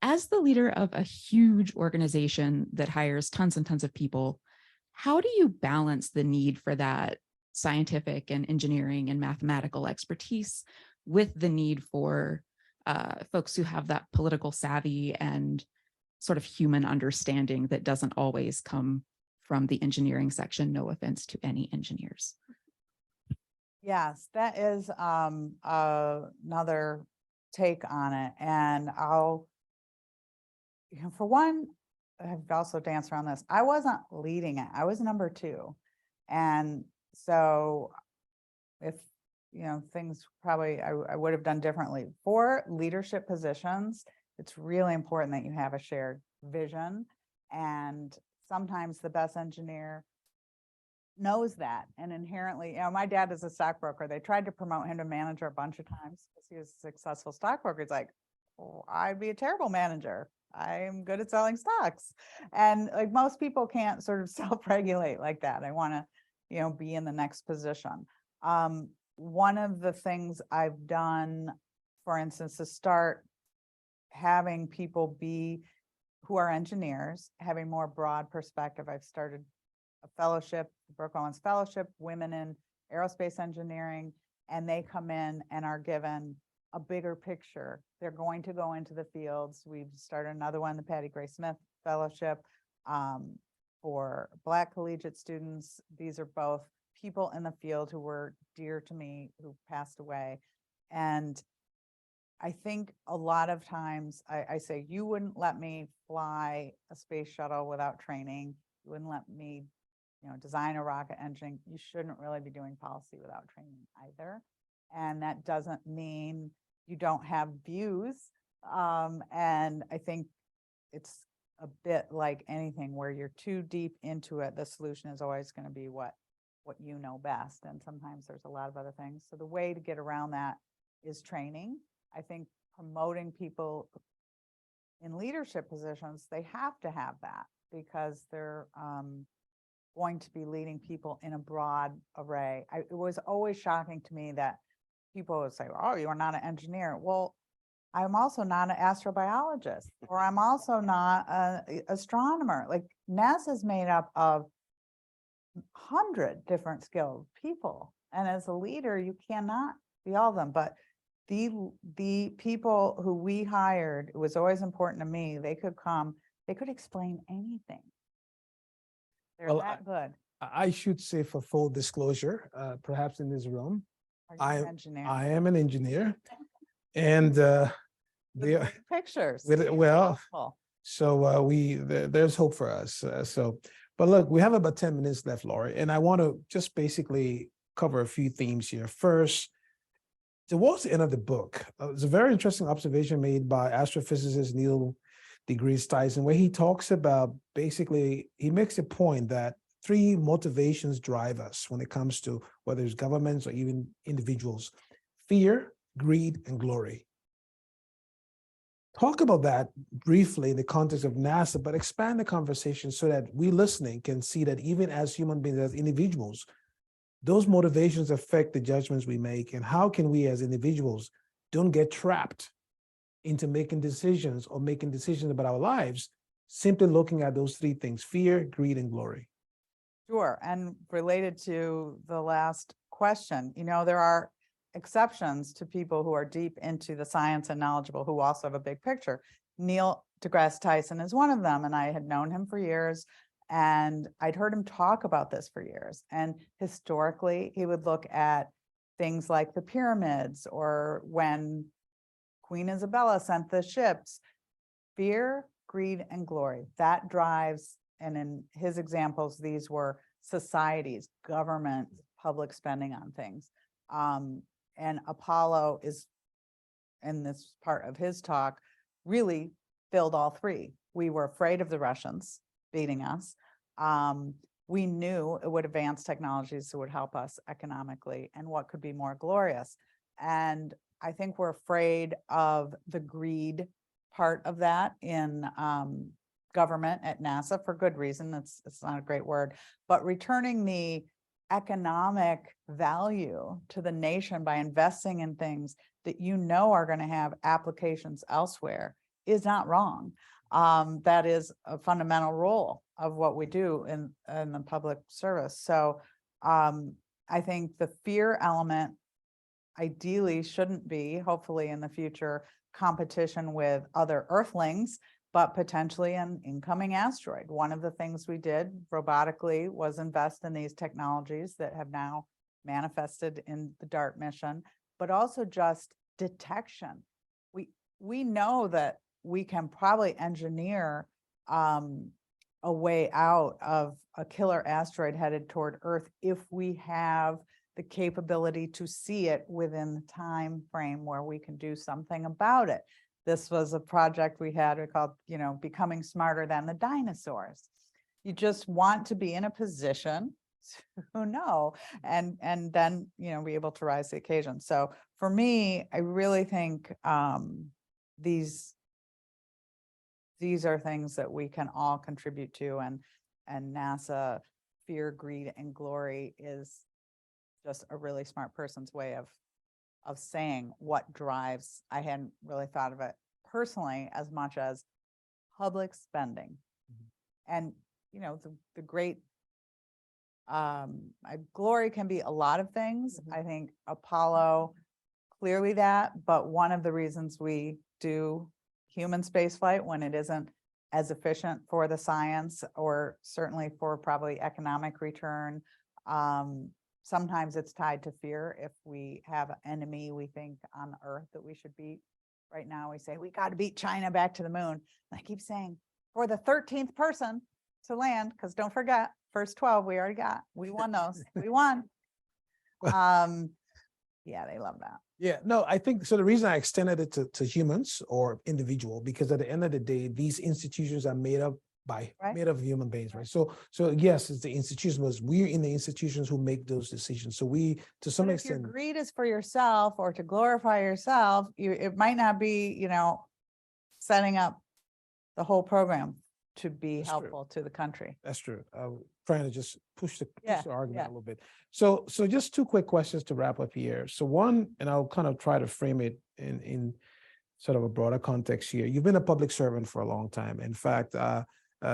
As the leader of a huge organization that hires tons and tons of people, how do you balance the need for that scientific and engineering and mathematical expertise with the need for folks who have that political savvy and sort of human understanding that doesn't always come from the engineering section. No offense to any engineers. Yes, that is another take on it. And I'll, for one, I've also danced around this. I wasn't leading it. I was number 2. And so if, things probably I would have done differently. For leadership positions, it's really important that you have a shared vision. And sometimes the best engineer knows that, and inherently, my dad is a stockbroker. They tried to promote him to manager a bunch of times because he was a successful stockbroker. He's like, oh, I'd be a terrible manager. I'm good at selling stocks. And like most people can't sort of self-regulate like that. I want to, be in the next position. One of the things I've done, for instance, to start having people who are engineers, having more broad perspective, I've started a fellowship, the Brooke Owens Fellowship, Women in Aerospace Engineering, and they come in and are given a bigger picture. They're going to go into the fields. We've started another one, the Patty Gray Smith Fellowship, for Black collegiate students. These are both people in the field who were dear to me, who passed away. And I think a lot of times I say, you wouldn't let me fly a space shuttle without training. You wouldn't let me design a rocket engine. You shouldn't really be doing policy without training either. And that doesn't mean you don't have views. And I think it's a bit like anything where you're too deep into it, the solution is always going to be what you know best. And sometimes there's a lot of other things. So the way to get around that is training. I think promoting people in leadership positions, they have to have that because they're going to be leading people in a broad array. It was always shocking to me that people would say, oh, you are not an engineer. Well, I'm also not an astrobiologist, or I'm also not an astronomer. Like NASA is made up of 100 different skilled people. And as a leader, you cannot be all of them. But the people who we hired, it was always important to me, they could come, they could explain anything. They're that good. I should say, for full disclosure, perhaps in this room, Are you an engineer? I am an engineer, and pictures. So there's hope for us. But look, we have about 10 minutes left, Laurie, and I want to just basically cover a few themes here. First, towards the end of the book, it's a very interesting observation made by astrophysicist Neil deGrasse Tyson, where he talks about, basically, he makes a point that 3 motivations drive us when it comes to whether it's governments or even individuals: fear, greed, and glory. Talk about that briefly in the context of NASA, but expand the conversation so that we listening can see that even as human beings, as individuals, those motivations affect the judgments we make. And how can we as individuals don't get trapped into making decisions about our lives, simply looking at those 3 things: fear, greed, and glory? Sure. And related to the last question, there are exceptions to people who are deep into the science and knowledgeable who also have a big picture. Neil deGrasse Tyson is one of them, and I had known him for years, and I'd heard him talk about this for years. And historically, he would look at things like the pyramids, or when Queen Isabella sent the ships. Fear, greed, and glory, that drives, and in his examples, these were societies, government, public spending on things. And Apollo is, in this part of his talk, really filled all 3. We were afraid of the Russians beating us. We knew it would advance technologies that would help us economically, and what could be more glorious. And I think we're afraid of the greed part of that in government at NASA, for good reason. It's not a great word, but returning the economic value to the nation by investing in things that are going to have applications elsewhere is not wrong. That is a fundamental role of what we do in the public service. So I I think the fear element ideally shouldn't be, hopefully in the future, competition with other Earthlings, but potentially an incoming asteroid. One of the things we did robotically was invest in these technologies that have now manifested in the DART mission, but also just detection. We know that we can probably engineer a way out of a killer asteroid headed toward Earth if we have the capability to see it within the time frame where we can do something about it. This was a project we called, becoming smarter than the dinosaurs. You just want to be in a position to know and then, be able to rise to the occasion. So for me, I really think these are things that we can all contribute to, and NASA fear, greed, and glory is just a really smart person's way of saying what drives. I hadn't really thought of it personally as much as public spending. And the great glory can be a lot of things. I think Apollo, clearly that, but one of the reasons we do human spaceflight when it isn't as efficient for the science, or certainly for probably economic return, sometimes it's tied to fear. If we have an enemy we think on Earth that we should beat, right now we say we got to beat China back to the moon. And I keep saying for the 13th person to land, because don't forget, first 12 we already got. We won those. We won. Yeah, they love that. Yeah, no, I think so. The reason I extended it to humans or individual, because at the end of the day, these institutions are made of human beings, right? So yes, it's the institutions, but we're in the institutions who make those decisions. So we, to some extent, if your greed is for yourself or to glorify yourself, it might not be, setting up the whole program to be helpful to the country. That's true. Trying to just push the argument a little bit. So just two quick questions to wrap up here. So one, and I'll kind of try to frame it in sort of a broader context here. You've been a public servant for a long time. In fact,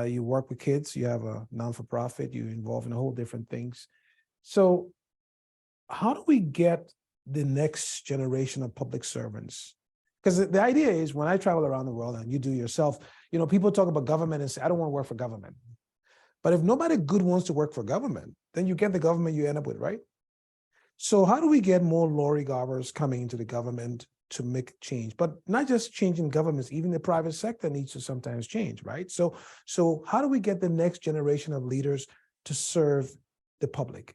you work with kids, you have a non-for-profit, you're involved in a whole different things. So how do we get the next generation of public servants? Because the idea is, when I travel around the world, and you do yourself, people talk about government and say, I don't want to work for government. But if nobody good wants to work for government, then you get the government you end up with, right? So how do we get more Lori Garvers coming into the government to make change? But not just changing governments, even the private sector needs to sometimes change, right? So how do we get the next generation of leaders to serve the public?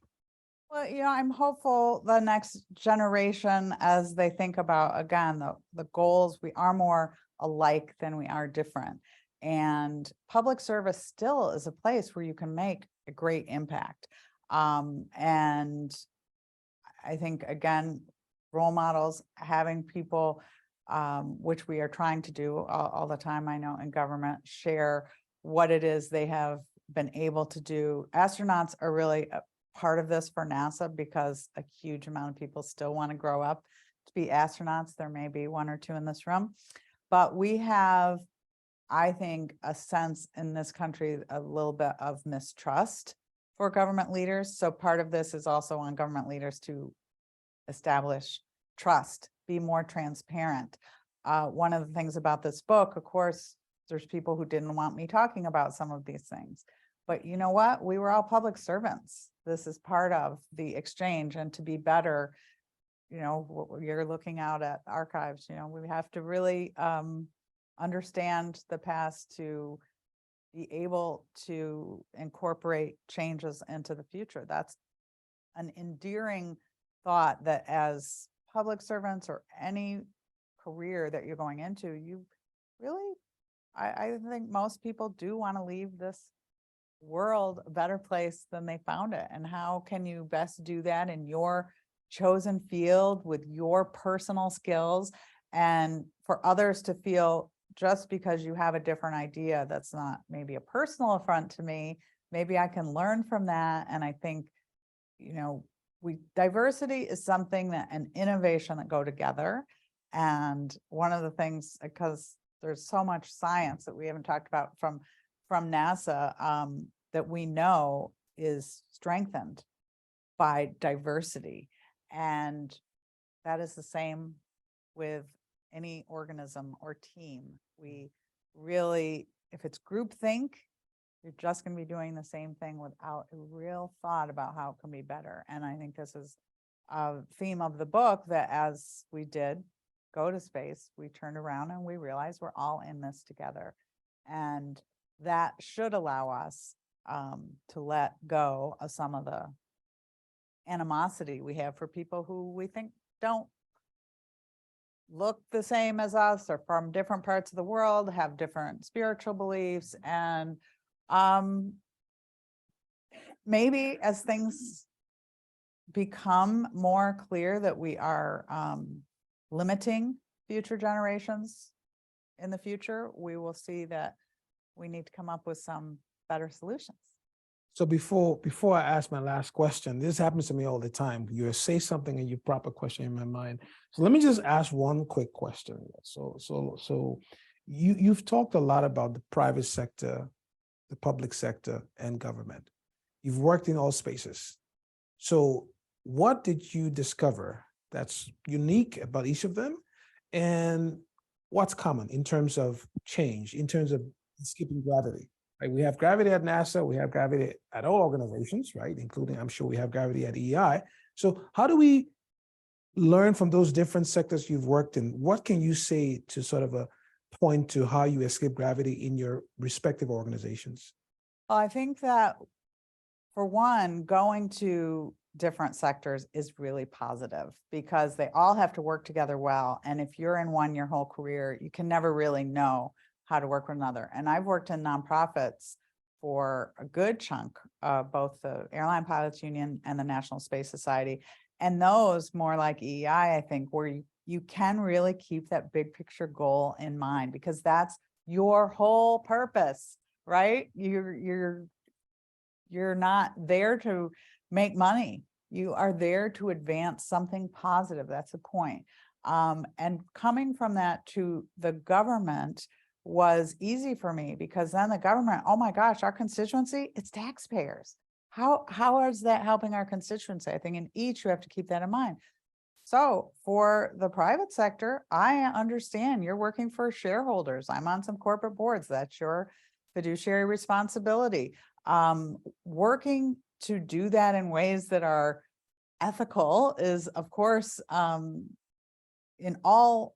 Well, I'm hopeful the next generation, as they think about, again, the goals, we are more alike than we are different. And public service still is a place where you can make a great impact. And I think, again, role models, having people, which we are trying to do all the time, I know, in government, share what it is they have been able to do. Astronauts are really a part of this for NASA, because a huge amount of people still want to grow up to be astronauts. There may be one or two in this room, but we have, I think, a sense in this country, a little bit of mistrust for government leaders. So part of this is also on government leaders to establish trust, be more transparent. One of the things about this book, of course, there's people who didn't want me talking about some of these things, but you know what? We were all public servants. This is part of the exchange, and to be better, you're looking out at archives, we have to really understand the past to be able to incorporate changes into the future. That's an endearing thought, that as public servants or any career that you're going into, you really, I think most people do want to leave this world a better place than they found it. And how can you best do that in your chosen field with your personal skills, and for others to feel, just because you have a different idea, that's not maybe a personal affront to me, maybe I can learn from that. And I think, diversity is something that, an innovation that go together. And one of the things, because there's so much science that we haven't talked about from NASA, that we know is strengthened by diversity. And that is the same with any organism or team. We really, if it's groupthink, you're just going to be doing the same thing without a real thought about how it can be better. And I think this is a theme of the book, that as we did go to space, we turned around and we realized we're all in this together. And that should allow us to let go of some of the animosity we have for people who we think don't look the same as us, or from different parts of the world, have different spiritual beliefs. And maybe as things become more clear that we are limiting future generations in the future, we will see that we need to come up with some better solutions. So before I ask my last question, this happens to me all the time. You say something and you prop a question in my mind. So let me just ask one quick question. So you've talked a lot about the private sector, the public sector, and government. You've worked in all spaces. So what did you discover that's unique about each of them? And what's common in terms of change, in terms of skipping gravity? Right? We have gravity at NASA, we have gravity at all organizations, right? Including, I'm sure we have gravity at EI. So how do we learn from those different sectors you've worked in? What can you say to sort of a point to how you escape gravity in your respective organizations? Well, I think that, for one, going to different sectors is really positive, because they all have to work together well. And if you're in one your whole career, you can never really know how to work with another. And I've worked in nonprofits for a good chunk of both the Airline Pilots Union and the National Space Society. And those, more like EEI, I think, where you can really keep that big picture goal in mind, because that's your whole purpose, right? You're not there to make money. You are there to advance something positive. That's the point. And coming from that to the government was easy for me, because then the government, oh my gosh, our constituency, it's taxpayers. How is that helping our constituency? I think in each you have to keep that in mind. So for the private sector, I understand you're working for shareholders. I'm on some corporate boards. That's your fiduciary responsibility. Working to do that in ways that are ethical is, of course, in all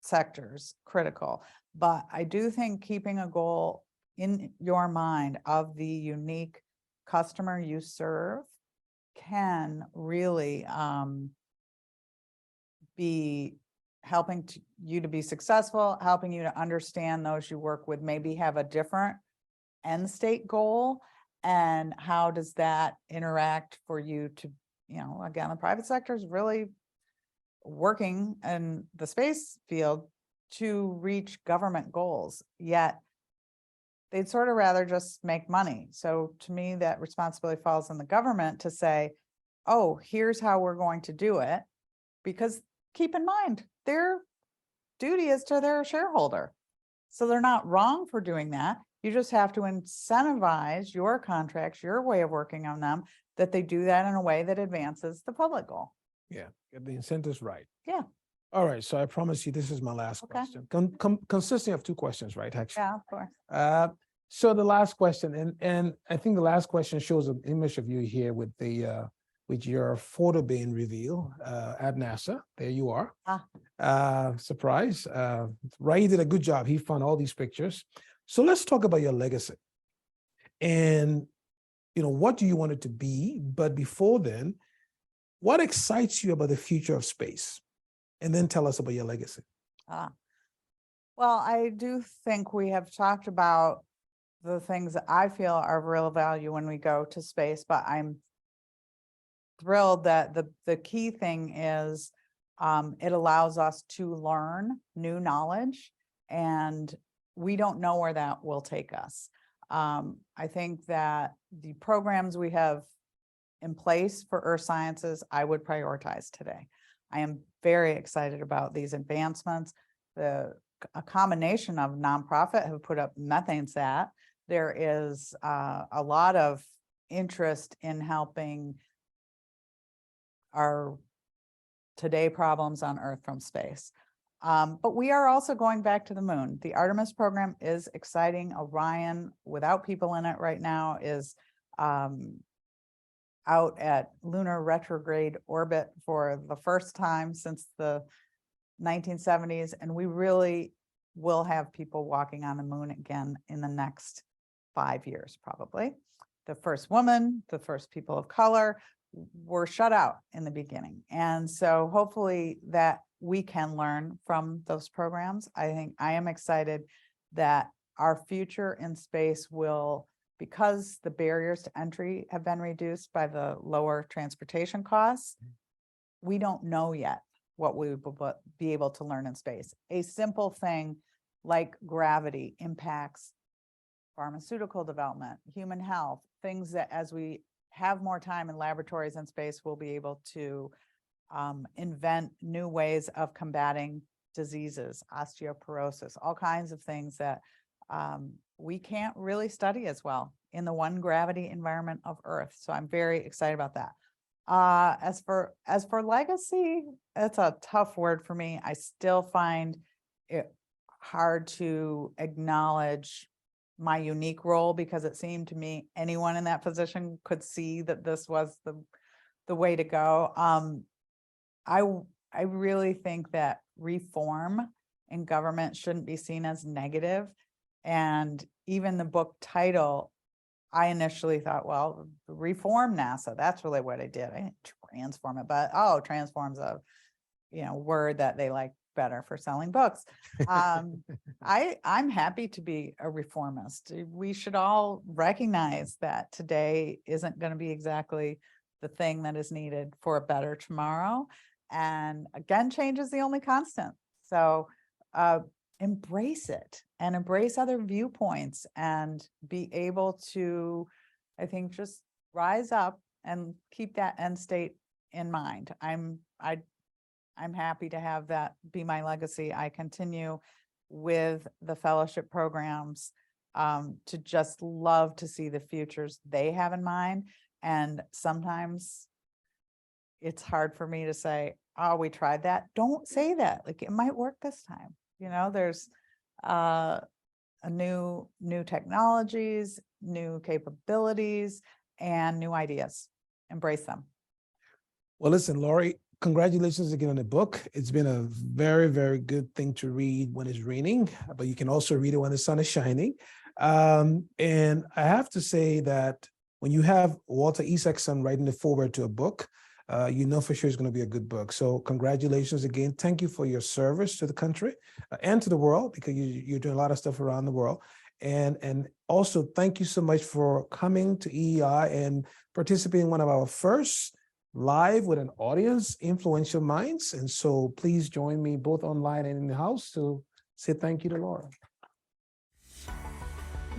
sectors, critical. But I do think keeping a goal in your mind of the unique customer you serve can really be helping you to be successful, helping you to understand those you work with maybe have a different end state goal, and how does that interact for you to, again, the private sector is really working in the space field to reach government goals, yet they'd sort of rather just make money. So to me, that responsibility falls on the government to say, oh, here's how we're going to do it, because keep in mind, their duty is to their shareholder. So they're not wrong for doing that. You just have to incentivize your contracts, your way of working on them, that they do that in a way that advances the public goal. Yeah, get the incentives right. Yeah. All right, so I promise you, this is my last Okay. question, consisting of two questions, right? Actually. Yeah, of course. So the last question, and I think the last question shows an image of you here with the with your photo being revealed at NASA. There you are. Surprise. Ray did a good job. He found all these pictures. So let's talk about your legacy. And what do you want it to be? But before then, what excites you about the future of space? And then tell us about your legacy. Well, I do think we have talked about the things that I feel are of real value when we go to space, but I'm thrilled that the key thing is it allows us to learn new knowledge, and we don't know where that will take us. I think that the programs we have in place for earth sciences, I would prioritize today. I am very excited about these advancements. A combination of nonprofit have put up methane sat. There is a lot of interest in helping our today problems on Earth from space. But we are also going back to the moon. The Artemis program is exciting. Orion, without people in it right now, is out at lunar retrograde orbit for the first time since the 1970s. And we really will have people walking on the moon again in the next 5 years, probably. The first woman, the first people of color were shut out in the beginning. And so hopefully that we can learn from those programs. I am excited that our future in space will, because the barriers to entry have been reduced by the lower transportation costs, we don't know yet what we will be able to learn in space. A simple thing like gravity impacts pharmaceutical development, human health, things that as we have more time in laboratories in space, we'll be able to invent new ways of combating diseases, osteoporosis, all kinds of things that we can't really study as well in the one gravity environment of Earth. So I'm very excited about that. As for legacy, it's a tough word for me. I still find it hard to acknowledge my unique role, because it seemed to me anyone in that position could see that this was the way to go. I really think that reform in government shouldn't be seen as negative. And even the book title, I initially thought, well, reform NASA, that's really what I did. I didn't transform it, but transform's a word that they like better for selling books. I'm happy to be a reformist. We should all recognize that today isn't going to be exactly the thing that is needed for a better tomorrow. And again, change is the only constant. So embrace it and embrace other viewpoints and be able to, I think, just rise up and keep that end state in mind. I'm happy to have that be my legacy. I continue with the fellowship programs to just love to see the futures they have in mind. And sometimes it's hard for me to say, oh, we tried that. Don't say that. Like, it might work this time. There's a new technologies, new capabilities, and new ideas. Embrace them. Well, listen, Lori, congratulations again on the book. It's been a very, very good thing to read when it's raining, but you can also read it when the sun is shining. And I have to say that when you have Walter Isaacson writing the foreword to a book, you know for sure it's going to be a good book. So congratulations again. Thank you for your service to the country and to the world, because you're doing a lot of stuff around the world. And also thank you so much for coming to EEI and participating in one of our first live with an audience, Influential Minds. And so please join me both online and in the house to say thank you to Laura.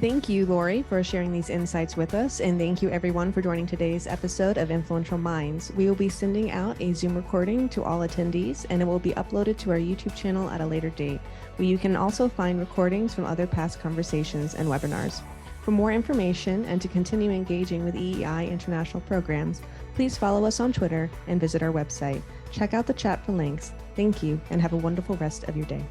Thank you, Lori, for sharing these insights with us. And thank you, everyone, for joining today's episode of Influential Minds. We will be sending out a Zoom recording to all attendees, and it will be uploaded to our YouTube channel at a later date, where you can also find recordings from other past conversations and webinars. For more information and to continue engaging with EEI international programs, please follow us on Twitter and visit our website. Check out the chat for links. Thank you, and have a wonderful rest of your day.